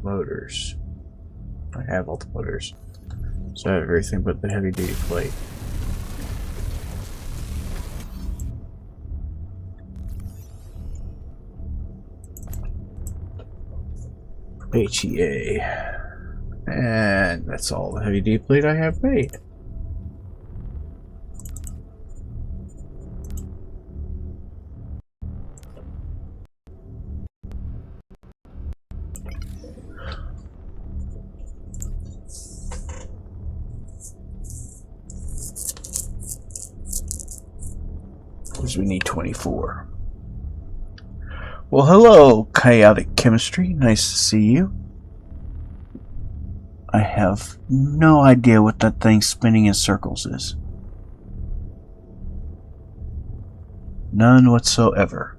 Motors. I have all the motors. So I have everything but the heavy duty plate. HEA. And that's all the heavy duty plate I have made. Because we need 24. Well, hello, chaotic chemistry. Nice to see you. I have no idea what that thing spinning in circles is. None whatsoever.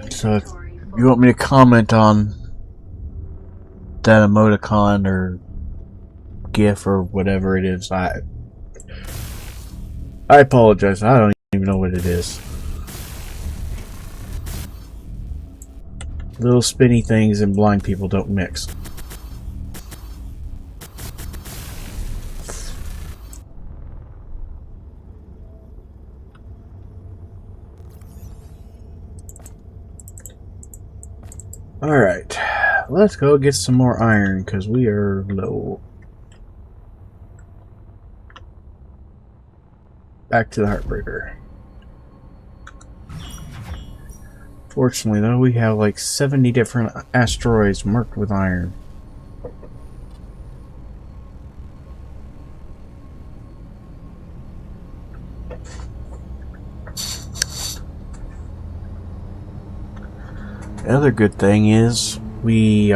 So if you want me to comment on that emoticon or GIF or whatever it is, I apologize. I don't even know what it is. Little spinny things and blind people don't mix. Alright, let's go get some more iron because we are low. Back to the Heartbreaker. Fortunately though, we have like 70 different asteroids marked with iron. The other good thing is we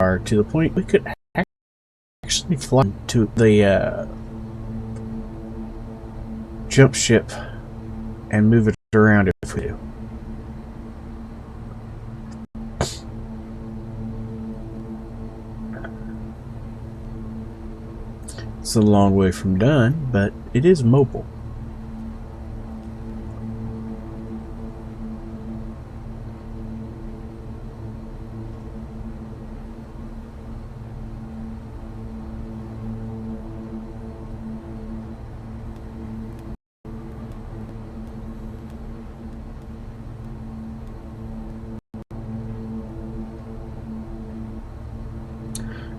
are to the point we could actually fly to the jump ship and move it around if we do. It's a long way from done, but it is mobile.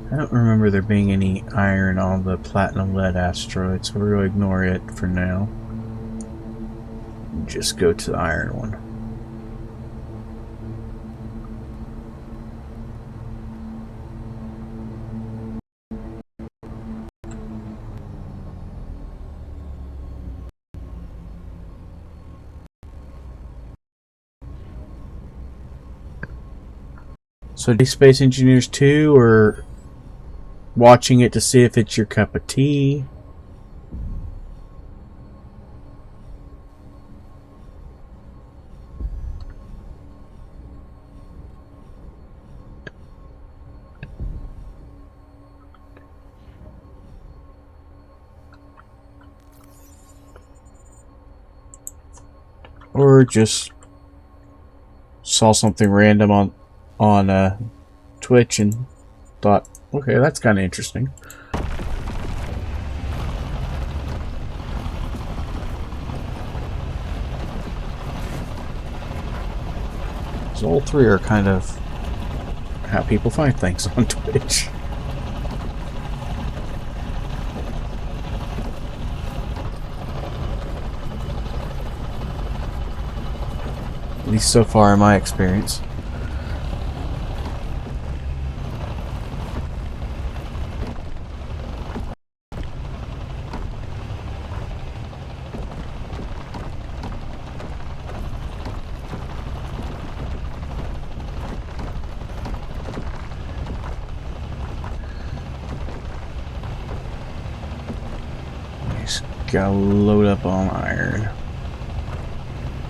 I don't remember there being any iron on the platinum lead asteroid, so we're going to ignore it for now. Just go to the iron one. So do space engineers too, or watching it to see if it's your cup of tea? Or just saw something random on Twitch and thought, okay, that's kind of interesting. So all three are kind of how people find things on Twitch. At least so far in my experience. Just gotta load up on iron.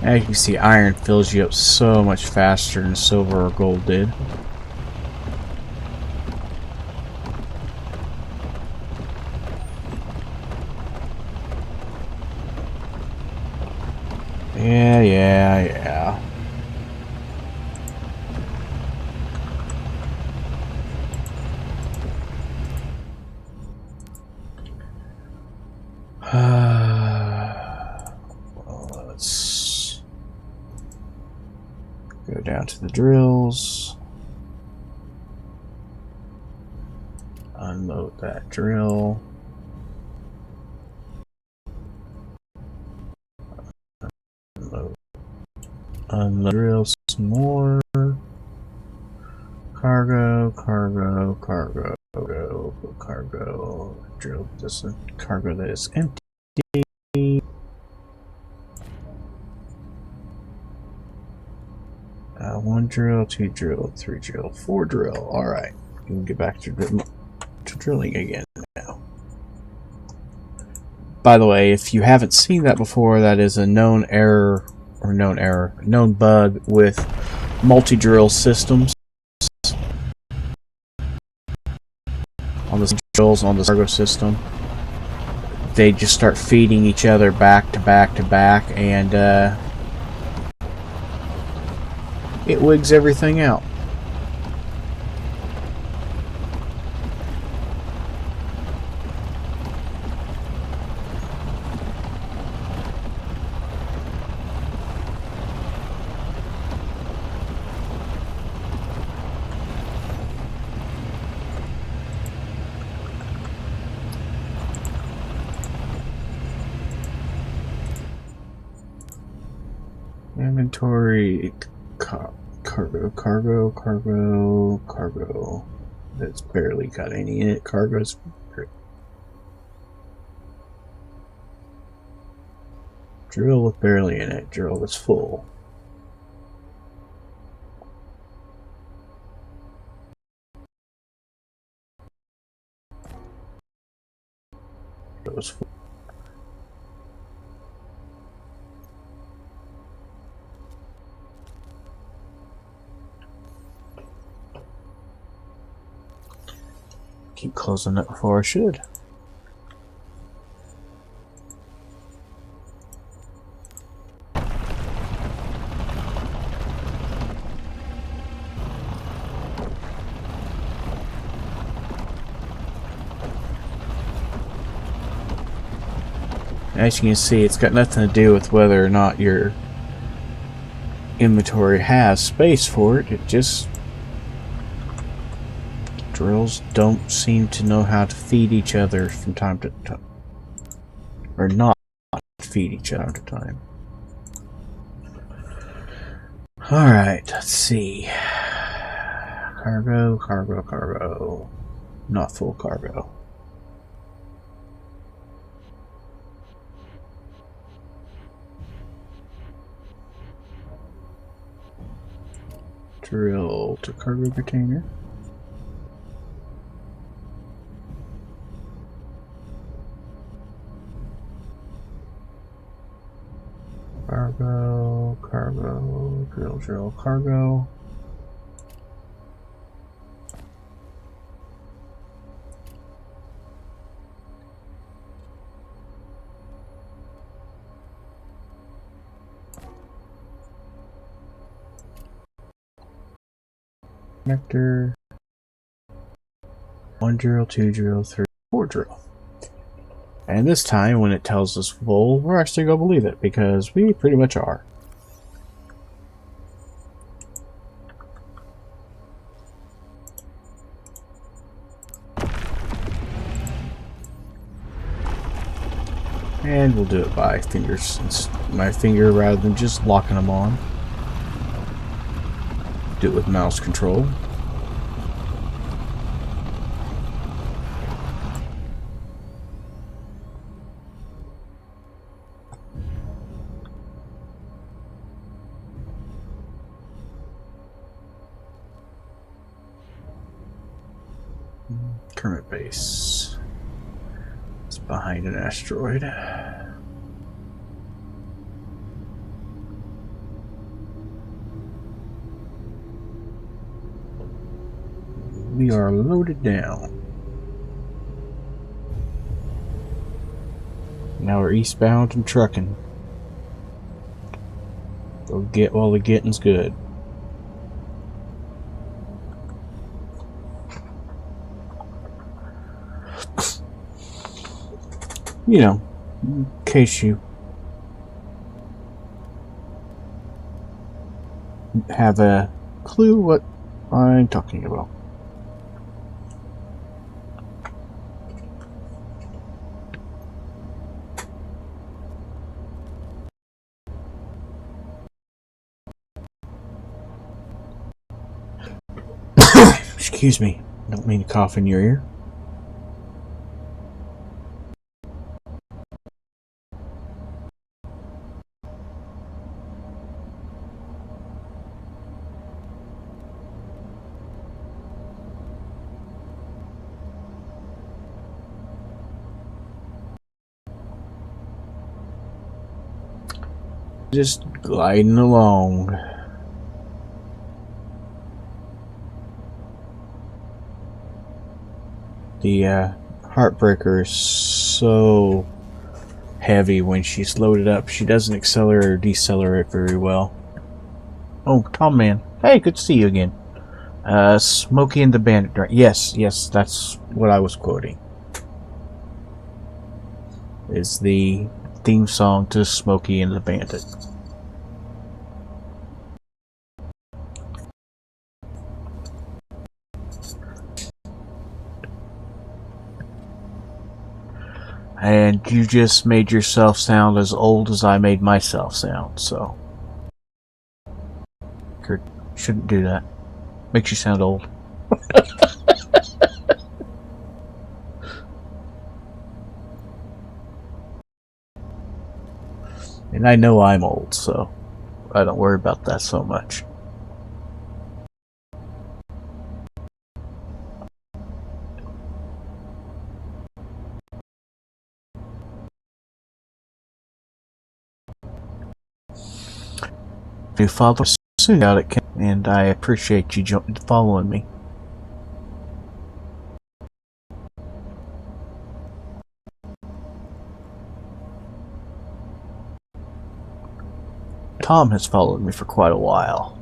As you can see, iron fills you up so much faster than silver or gold did. Yeah. Well, let's go down to the drills. Unload that drill. Unload drill some more. Cargo. Drill this cargo that is empty. One drill, two drill, three drill, four drill. Alright, we can get back to drilling again now. By the way, if you haven't seen that before, that is a known bug with multi-drill systems on the drills on the cargo system. They just start feeding each other back to back, and it wigs everything out. Inventory, cargo. That's barely got any in it. Cargo's drill with barely in it. Drill that's full. It was full. Keep closing it before I should. As you can see, it's got nothing to do with whether or not your inventory has space for it. It just drills don't seem to know how to feed each other from time to time, or not feed each other at a time. Alright, let's see. Cargo. Not full cargo. Drill to cargo container. Cargo, drill, cargo. Connector. 1 drill, 2 drill, 3, 4 drill. And this time, when it tells us full, we're actually going to believe it, because we pretty much are. And we'll do it by my finger rather than just locking them on. Do it with mouse control. Kermit base. It's behind an asteroid. We are loaded down. Now we're eastbound and trucking. Go get while the getting's good. You know, in case you have a clue what I'm talking about. Excuse me, don't mean to cough in your ear. Just gliding along. The heartbreaker is so heavy when she's loaded up. She doesn't accelerate or decelerate very well. Oh, Tom Man. Hey, good to see you again. Smokey and the Bandit. Yes, that's what I was quoting. Is the theme song to Smokey and the Bandit. And you just made yourself sound as old as I made myself sound, so Kurt, shouldn't do that. Makes you sound old. And I know I'm old, so I don't worry about that so much. You follow soon out it, and I appreciate you following me. Tom has followed me for quite a while.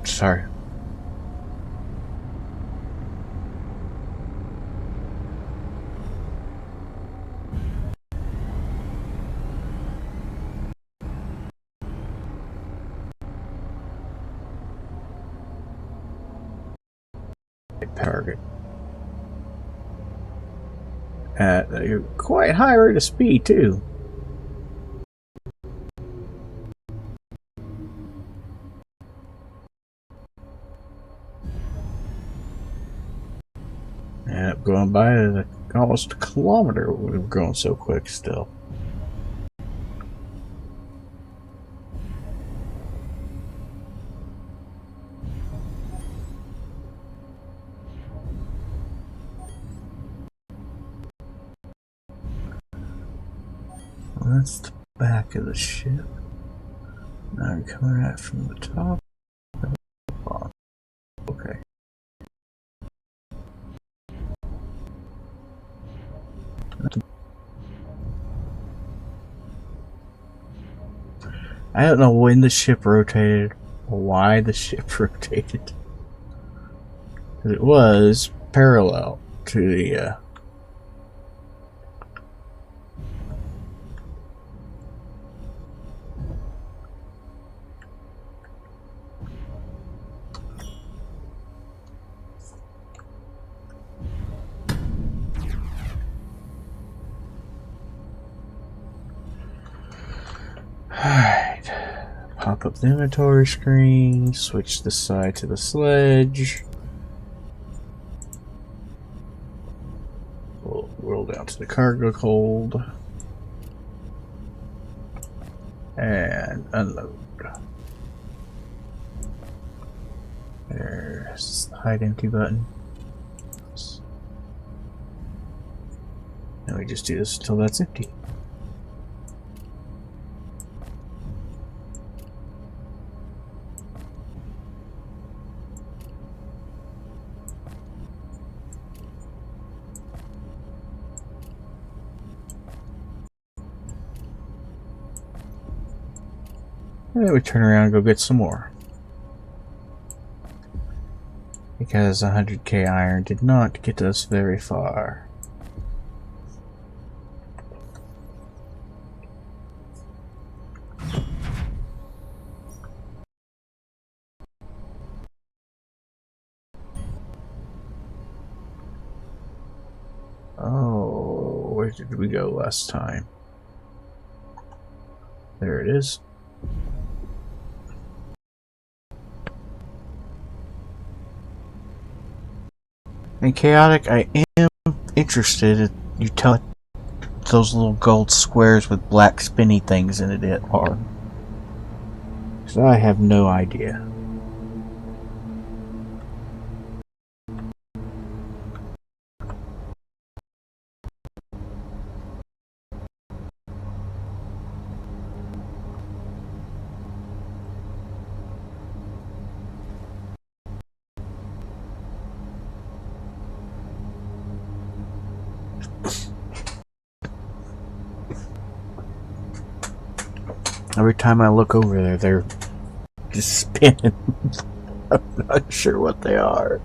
Sorry. Target at a quite high rate of speed too. And going by at almost a kilometer. We're going so quick still. That's the back of the ship. Now you're coming at from the top. Okay. I don't know when the ship rotated or why the ship rotated. It was parallel to the pop up the inventory screen, switch this side to the sledge. We'll roll down to the cargo hold and unload. There's the hide empty button. And we just do this until that's empty. And then we turn around and go get some more. Because 100k iron did not get us very far. Oh, where did we go last time? There it is. And Chaotic, I am interested in you telling those little gold squares with black spinny things in it are. So I have no idea. Every time I look over there, they're just spinning. I'm not sure what they are.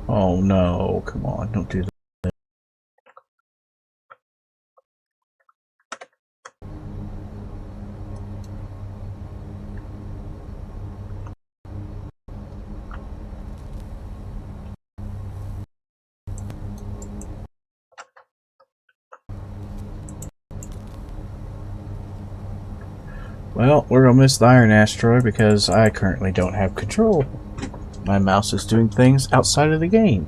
Oh no, come on, don't do that. Well, we're gonna miss the Iron Asteroid because I currently don't have control. My mouse is doing things outside of the game.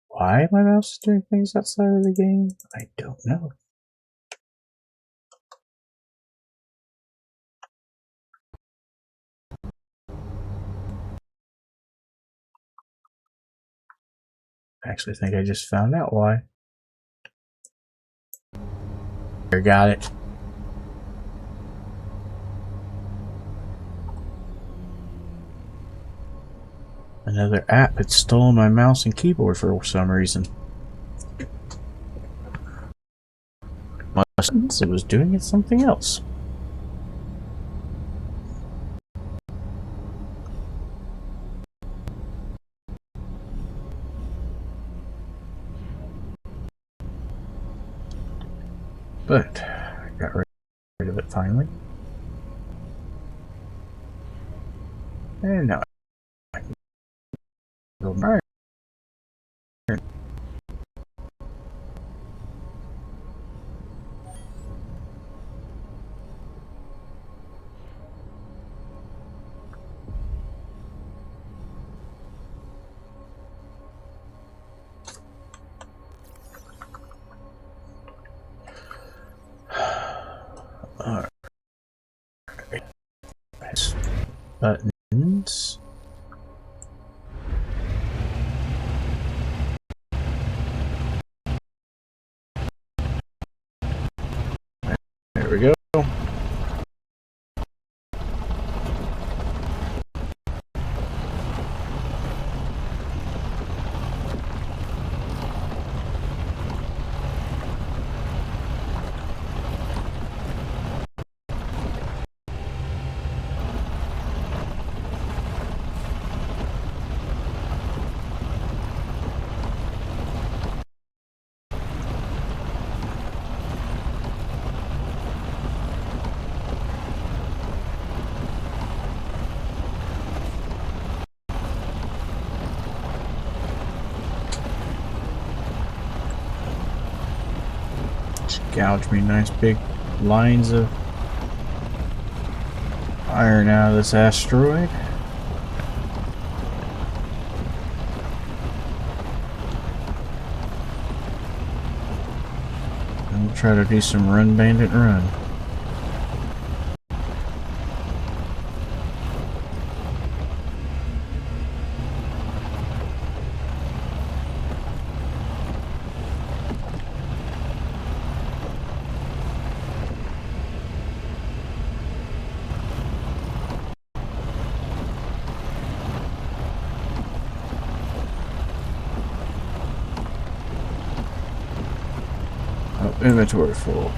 Why my mouse is doing things outside of the game? I don't know. I actually think I just found out why. I got it. Another app had stolen my mouse and keyboard for some reason. It was doing it something else. But I got rid of it finally. And now I can go back. Alright. Buttons. There we go. Gouge me nice big lines of iron out of this asteroid. And we'll try to do some run bandit run. Inventory full.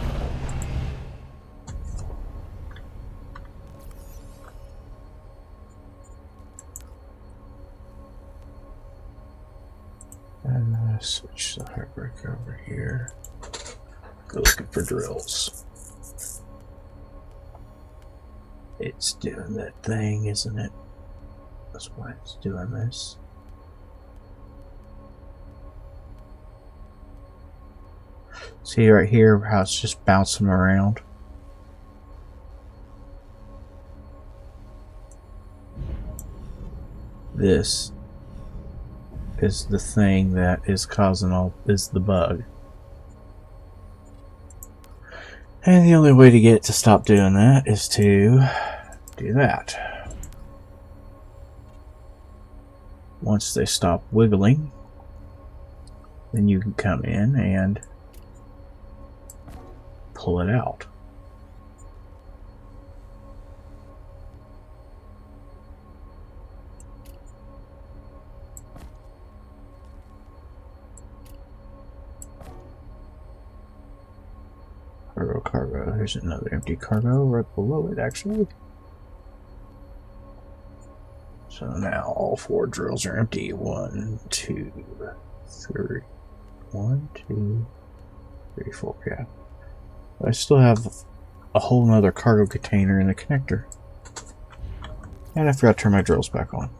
And switch the heartbreaker over here. Go looking for drills. It's doing that thing, isn't it? That's why it's doing this. See right here how it's just bouncing around. This is the thing that is causing is the bug. And the only way to get it to stop doing that is to do that. Once they stop wiggling, then you can come in and pull it out. Cargo. Here's another empty cargo right below it, actually. So now all 4 drills are empty. 1, 2, 3. 1, 2, 3, 4. Yeah. I still have a whole nother cargo container in the connector. And I forgot to turn my drills back on.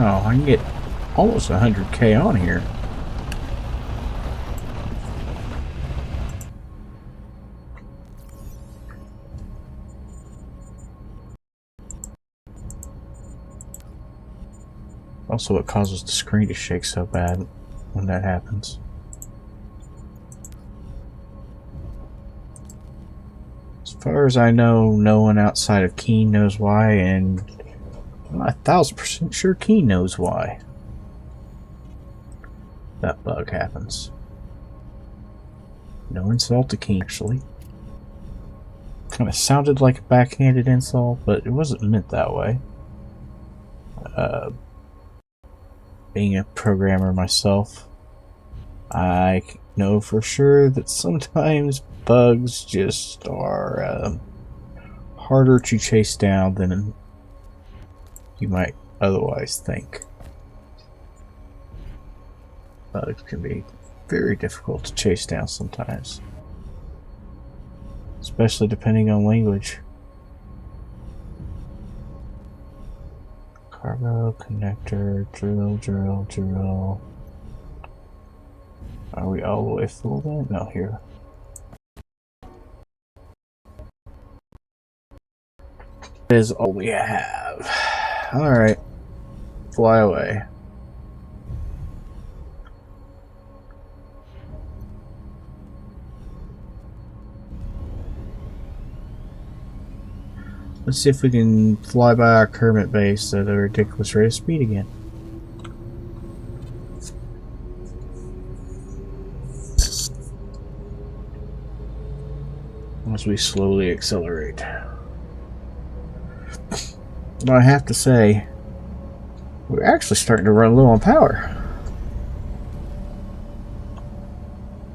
Oh, I can get almost 100K on here. Also, it causes the screen to shake so bad when that happens. As far as I know, no one outside of Keen knows why, and I'm 1000% sure Keen knows why that bug happens. No insult to Keen, actually. Kind of sounded like a backhanded insult, but it wasn't meant that way. Being a programmer myself, I know for sure that sometimes bugs just are harder to chase down than you might otherwise think. Bugs can be very difficult to chase down sometimes, especially depending on language. Cargo, connector, drill. Are we all the way full then? No, here. That is all we have. Alright. Fly away. Let's see if we can fly by our Kermit base at a ridiculous rate of speed again. Once we slowly accelerate. But I have to say, we're actually starting to run low on power.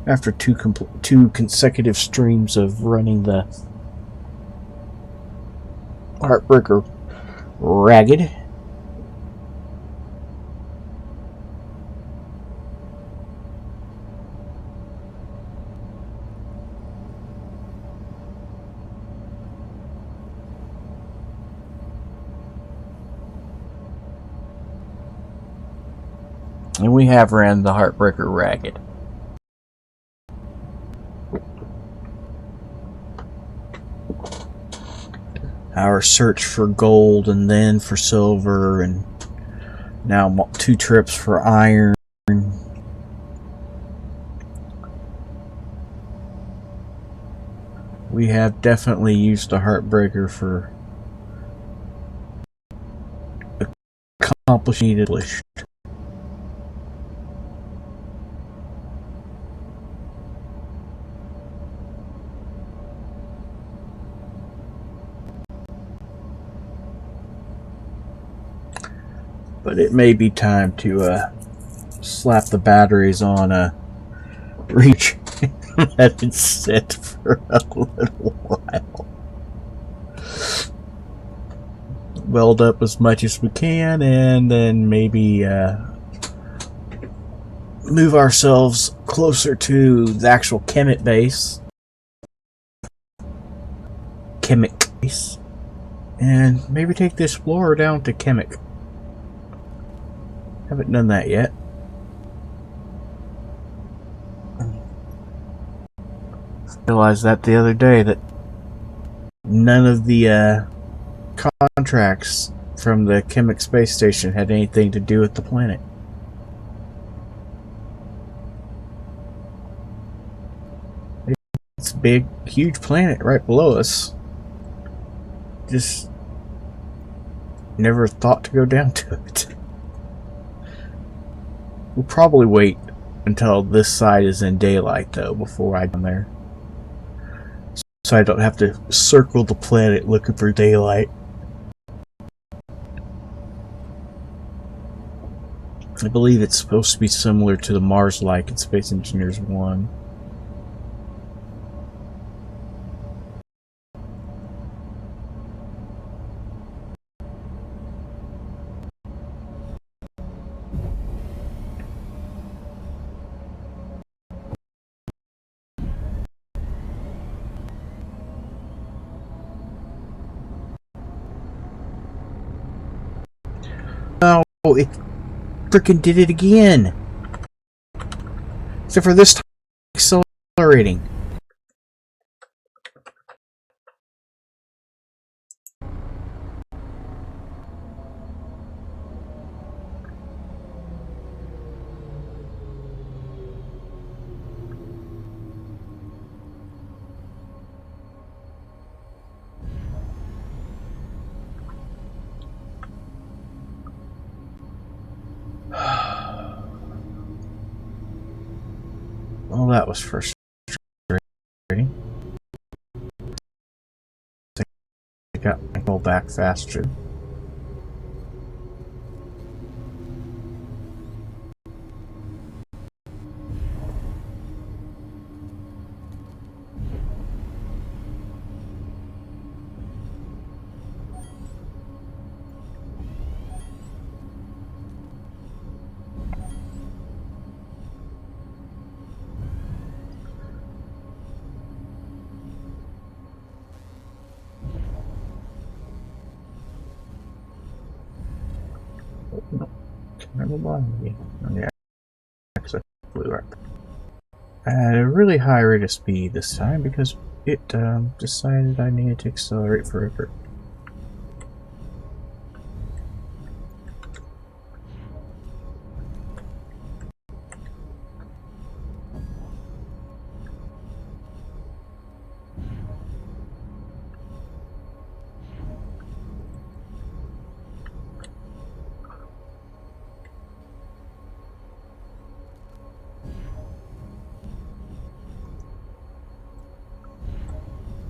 After two consecutive streams of running the Heartbreaker ragged. And we have ran the Heartbreaker ragged. Our search for gold and then for silver and now 2 trips for iron. We have definitely used the Heartbreaker for accomplishing English. But it may be time to slap the batteries on a reach and let it sit for a little while. Weld up as much as we can and then maybe move ourselves closer to the actual Kemet base. And maybe take the Explorer down to Kemet. Haven't done that yet. Realized that the other day that none of the contracts from the Kemet space station had anything to do with the planet. It's a big, huge planet right below us. Just never thought to go down to it. We'll probably wait until this side is in daylight, though, before I go there. So I don't have to circle the planet looking for daylight. I believe it's supposed to be similar to the Mars-like in Space Engineers 1. Oh, it freaking did it again! Except for this time, accelerating. Well, that was frustrating. I got my goal back faster. Yeah, actually flew up at a really high rate of speed this time because it decided I needed to accelerate further.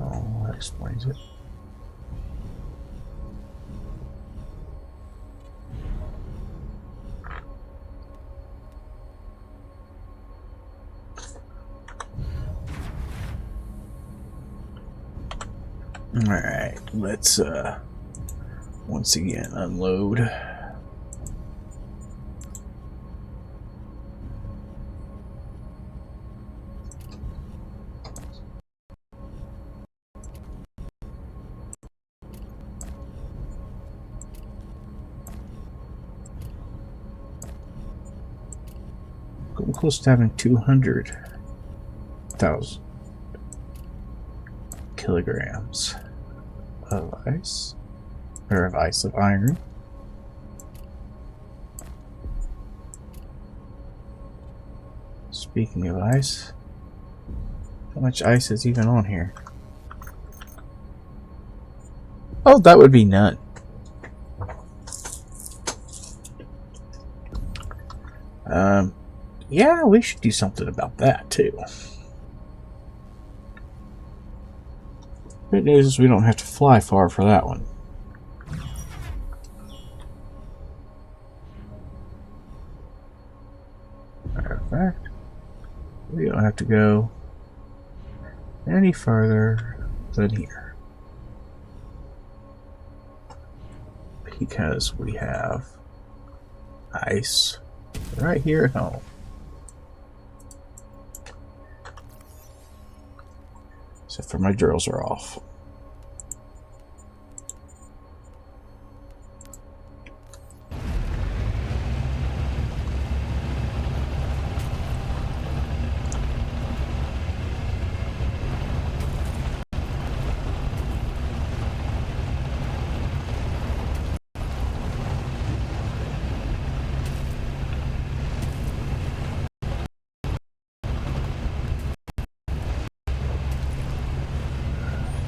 Oh, that explains it. Alright, let's once again unload. Getting close to having 200,000 kilograms of ice, or of ice of iron. Speaking of ice, how much ice is even on here? Oh, that would be none. Yeah, we should do something about that too. Good news is we don't have to fly far for that one. Matter of fact, we don't have to go any further than here, because we have ice right here at home. Except for my drills are off.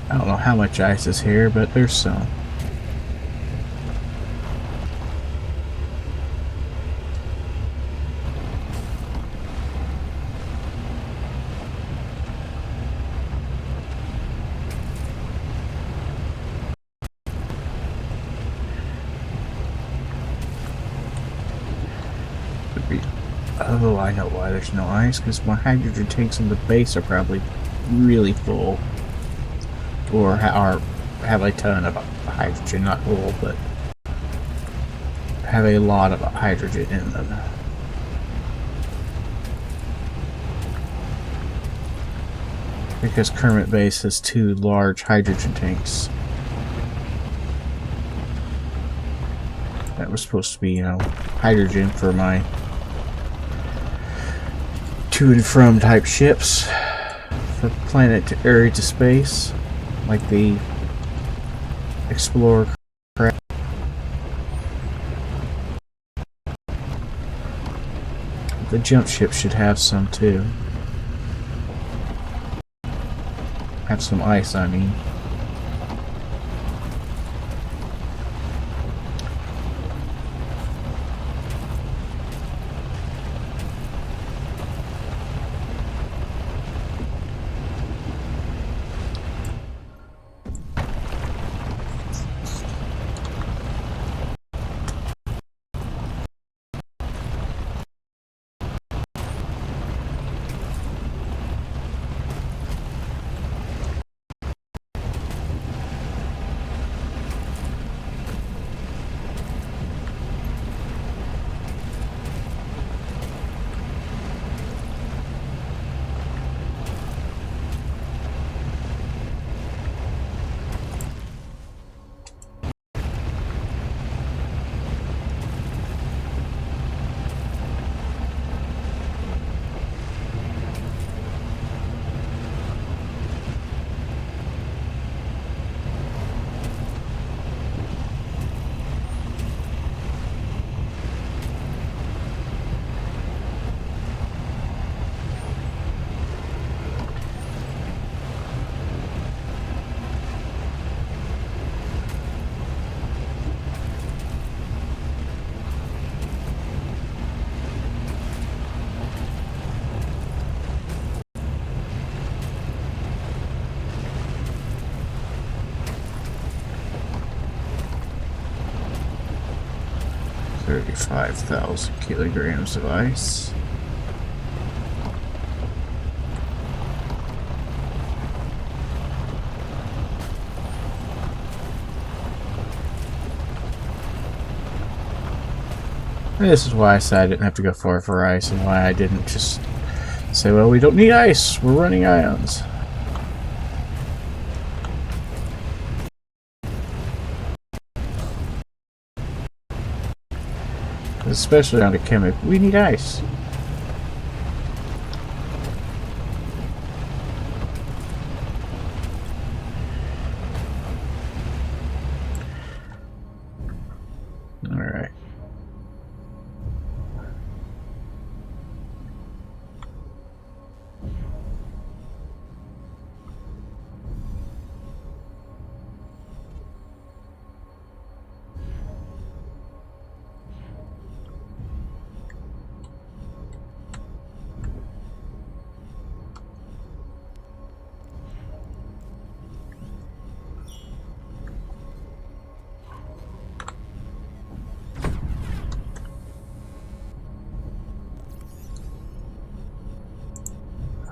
I don't know how much ice is here, but there's some. Oh, I know why there's no ice, because my hydrogen tanks in the base are probably really full. Or have a ton of hydrogen, not full, but have a lot of hydrogen in them. Because Kermit Base has 2 large hydrogen tanks. That was supposed to be, you know, hydrogen for my to and from type ships for planet to area to space, like the Explorer craft. The jump ship should have some too. Have some ice, I mean. $35,000 kilograms of ice. This is why I said I didn't have to go far for ice, and why I didn't just say, well, we don't need ice, we're running ions. Especially on a chemic, we need ice. Alright.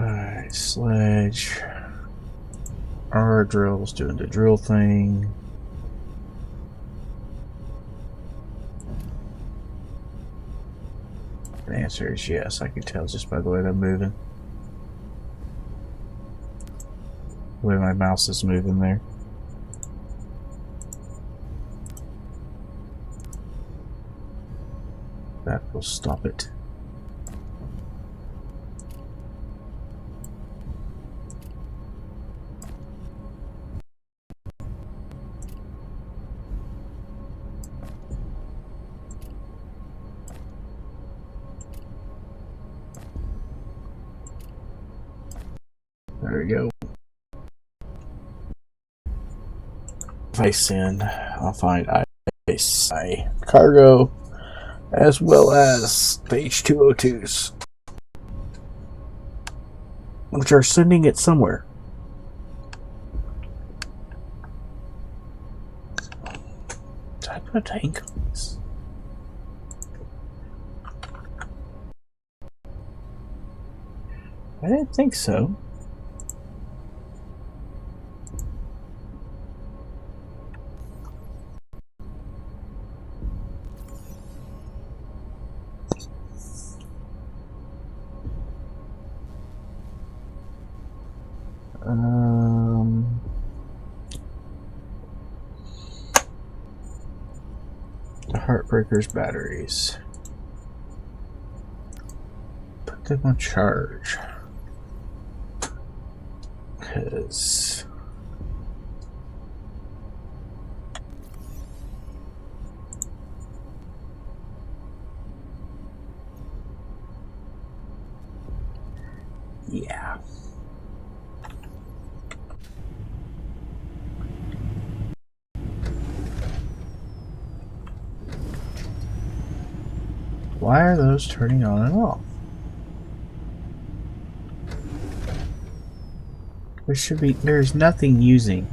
Alright, sledge. Our drill's doing the drill thing. The answer is yes, I can tell just by the way they're moving. The way my mouse is moving there. That will stop it. There we go. If I send, I'll find ice, cargo, as well as the H2O2s, which are sending it somewhere. Did I put a tank on this? I didn't think so. The Heartbreaker's batteries. Put them on charge. Because yeah. Why are those turning on and off? There's nothing using.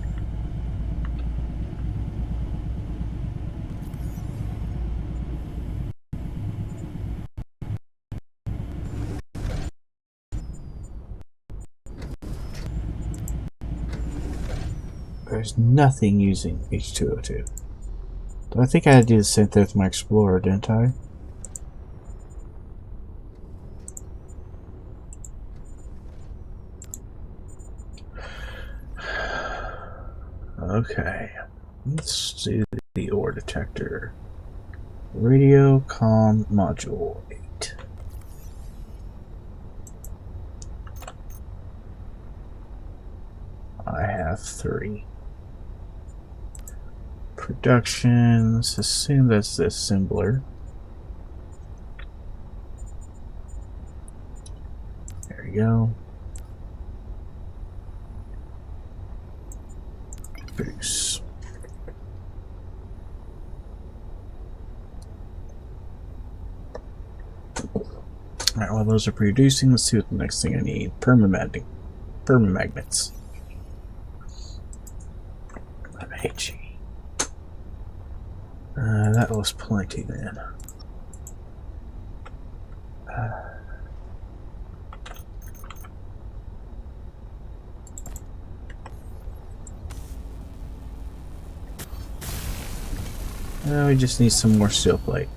There's nothing using H2O2. I think I had to do the same thing with my Explorer, didn't I? Okay, let's do the ore detector. Radio comm module 8. I have 3. Production, let's assume that's the assembler. There we go. Produce. Alright, while those are producing, let's see what the next thing I need. Permamagnets. HE. That was plenty then. We just need some more steel plate.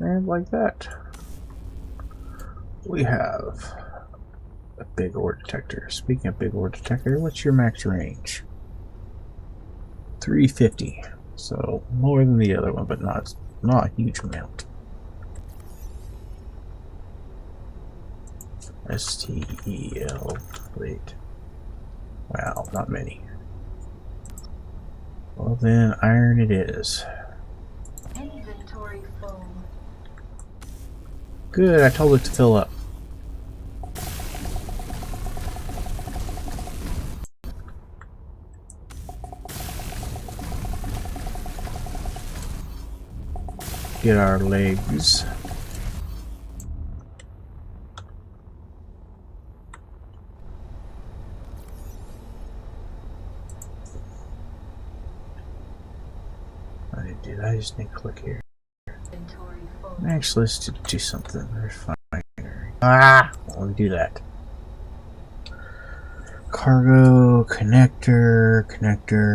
And like that, we have a big ore detector. Speaking of big ore detector, what's your max range? 350. So more than the other one, but not a huge amount. STEL. Wait. Wow, not many. Well then, iron it is. Inventory full. Good, I told it to fill up. Get our legs. I didn't do that, I just need to click here. Inventory full. Actually, let's do something. Refinery. Ah! Let me do that. Cargo, connector,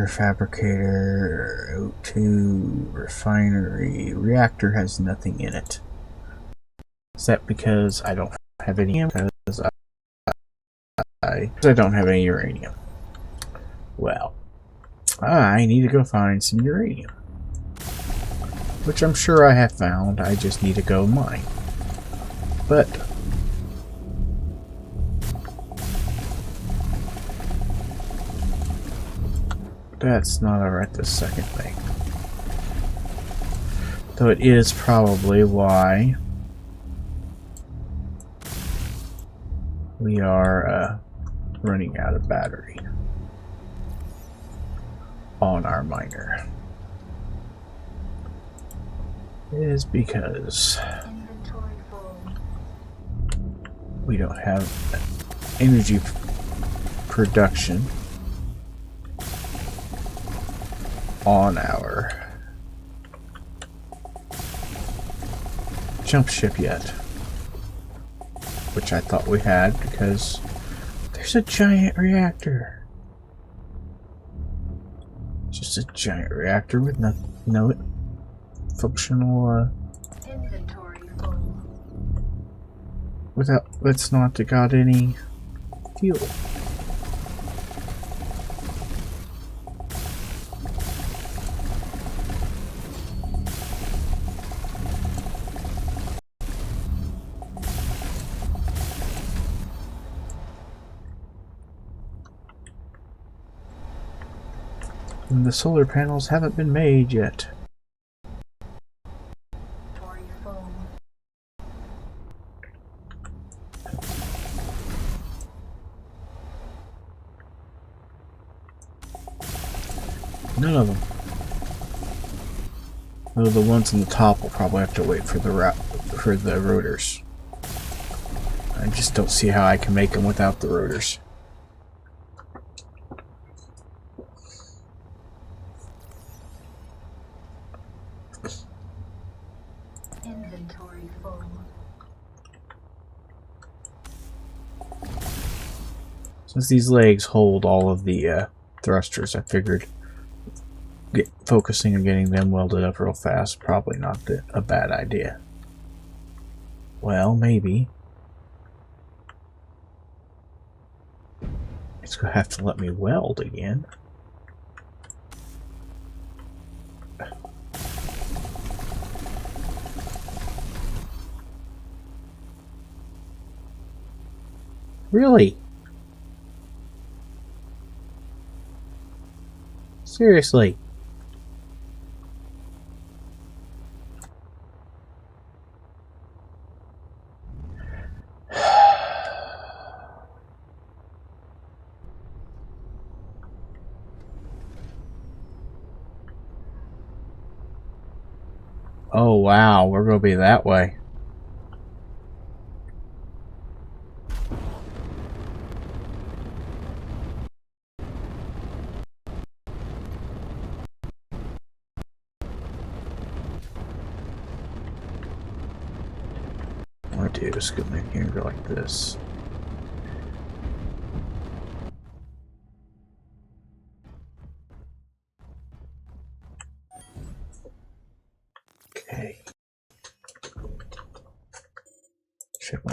fabricator, O2, refinery, reactor has nothing in it. Is that because I don't have any? Because I don't have any uranium. Well, I need to go find some uranium. Which I'm sure I have found, I just need to go mine. But that's not right this second thing. Though it is probably why we are running out of battery on our miner. It is because Inventory full. we don't have energy production on our jump ship yet, which I thought we had because there's a giant reactor. Just a giant reactor with no functional Inventory full. without that's not got any fuel. And the solar panels haven't been made yet. Inventory full. None of them. Though the ones on the top will probably have to wait for the rotors. I just don't see how I can make them without the rotors. Inventory full. Since these legs hold all of the thrusters, I figured focusing on getting them welded up real fast probably not a bad idea. Well, maybe. It's gonna have to let me weld again. Really? Seriously? Oh wow, we're gonna be that way. What I want to do is come in here and go like this. Okay.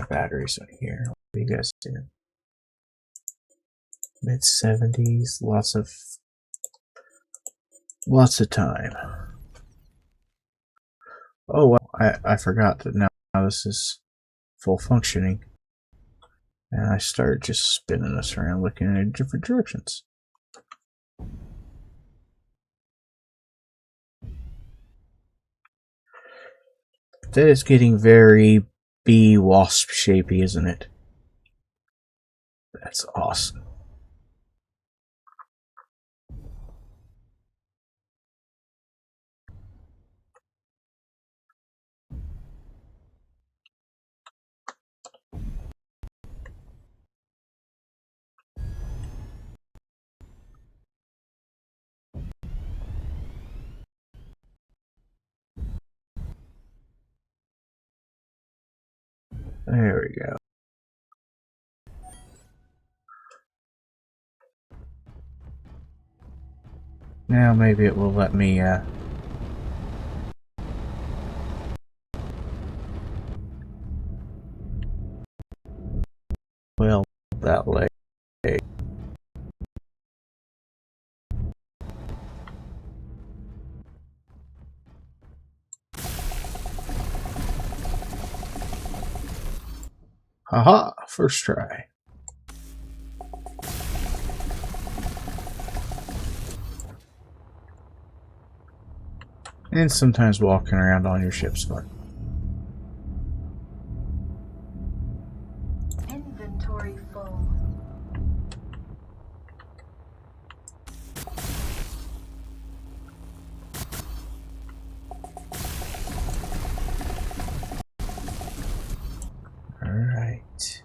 my batteries in here. What do you guys do? Mid-70s, lots of time. Oh well, I forgot that now this is full functioning. And I started just spinning us around looking in different directions. That is getting very bee wasp shapey, isn't it? That's awesome. There we go. Now maybe it will let me well, that leg. Haha, first try. And sometimes walking around on your ship's fun. Inventory full. Alright.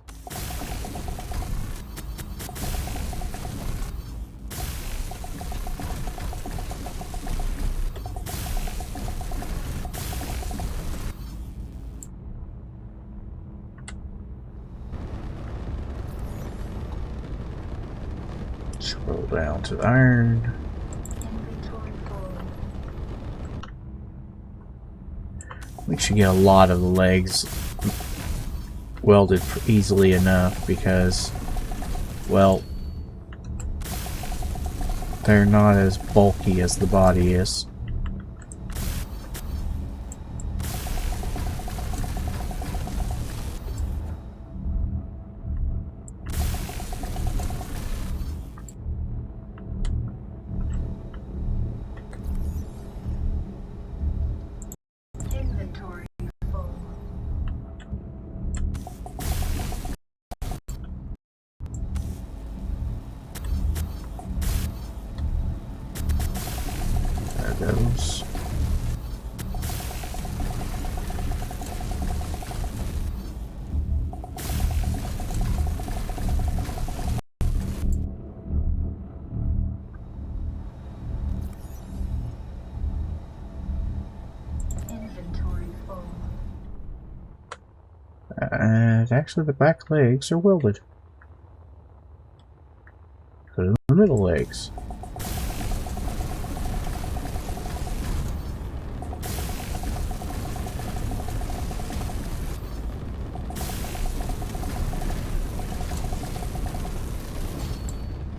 Scroll down to the iron. Inventory full. We should get a lot of the legs welded easily enough because, well, they're not as bulky as the body is. Inventory full. There goes. Inventory full. And actually the back legs are welded. So do the middle legs.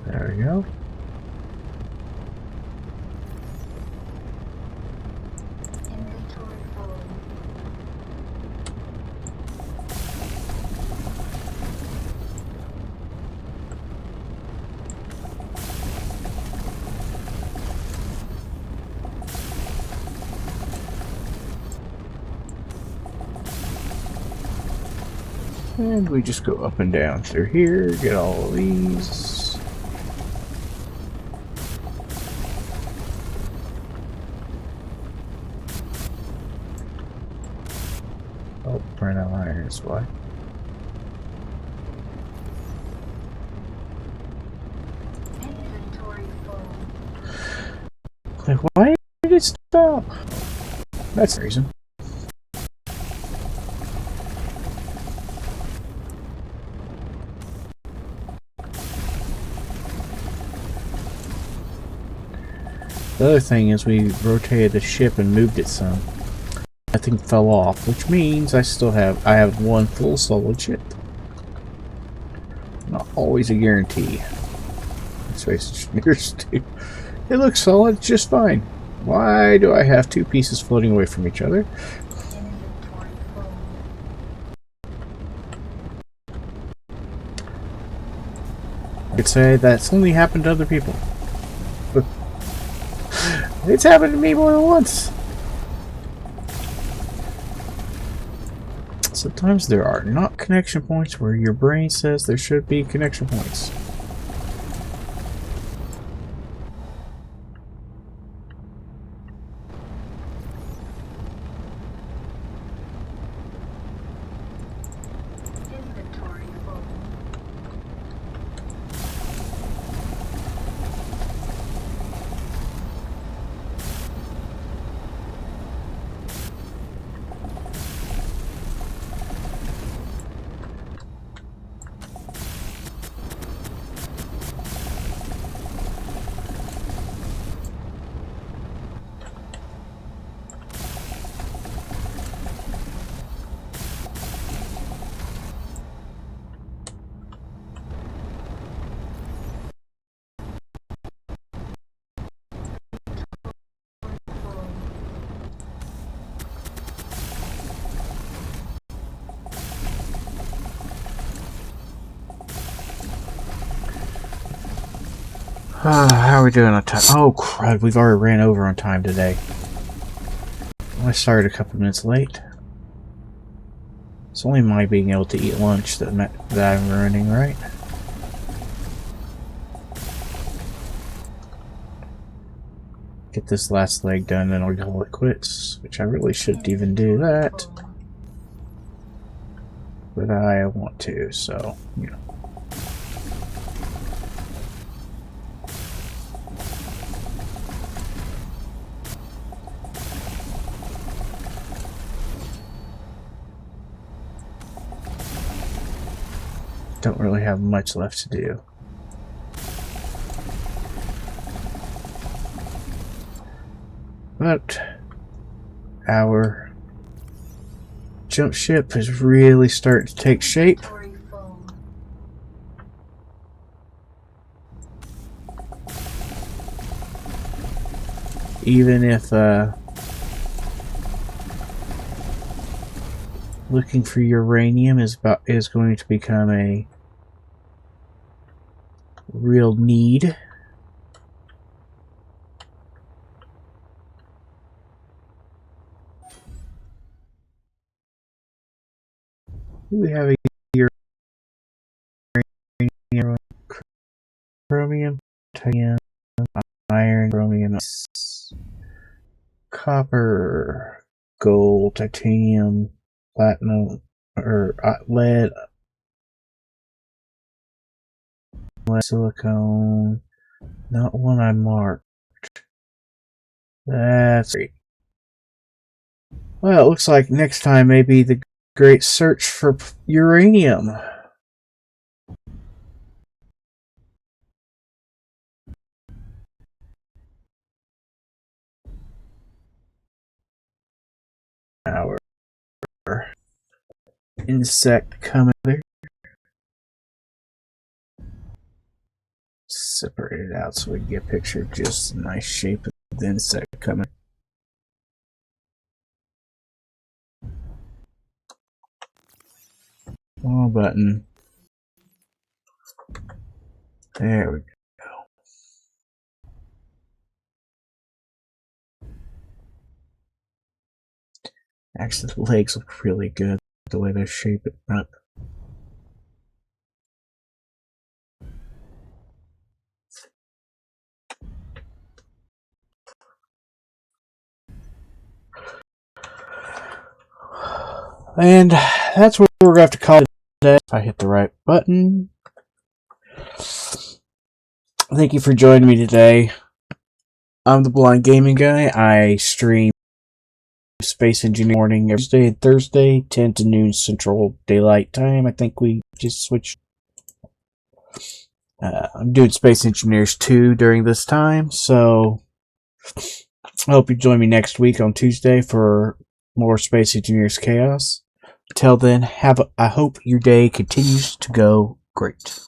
There we go. Inventory full. And we just go up and down through here, get all of these. Oh, burn out iron is why. Inventory full. Like, why did it stop? That's the reason. The other thing is we rotated the ship and moved it some. nothing fell off, which means I have one full solid ship. Not always a guarantee. Space engineers do. It looks solid just fine. Why do I have two pieces floating away from each other? Inventory full. I could say that's only happened to other people. It's happened to me more than once. Sometimes there are not connection points where your brain says there should be connection points. Inventory full. How are we doing on time? Oh crud, we've already ran over on time today. I started a couple minutes late. It's only my being able to eat lunch that I'm ruining, right? Get this last leg done and I'll call it quits, which I really shouldn't even do that. But I want to, so, you know. Don't really have much left to do. But our jump ship is really starting to take shape. Inventory full. Even if looking for uranium is going to become a real need. We have a uranium, chromium, titanium, iron, chromium, copper, gold, titanium, platinum, or lead, silicone. Not one I marked. That's great. Well, it looks like next time may be the great search for uranium. Our insect coming there. Separate it out so we can get a picture of just a nice shape of the insect coming. Oh, button. There we go. Actually, the legs look really good the way they're shaped up. And that's where we're going to have to call it today. If I hit the right button. Thank you for joining me today. I'm the Blind Gaming Guy. I stream Space Engineering morning every Tuesday and Thursday, 10 to noon Central Daylight Time. I think we just switched. I'm doing Space Engineers 2 during this time, so I hope you join me next week on Tuesday for more Space Engineers Chaos. Till then, I hope your day continues to go great.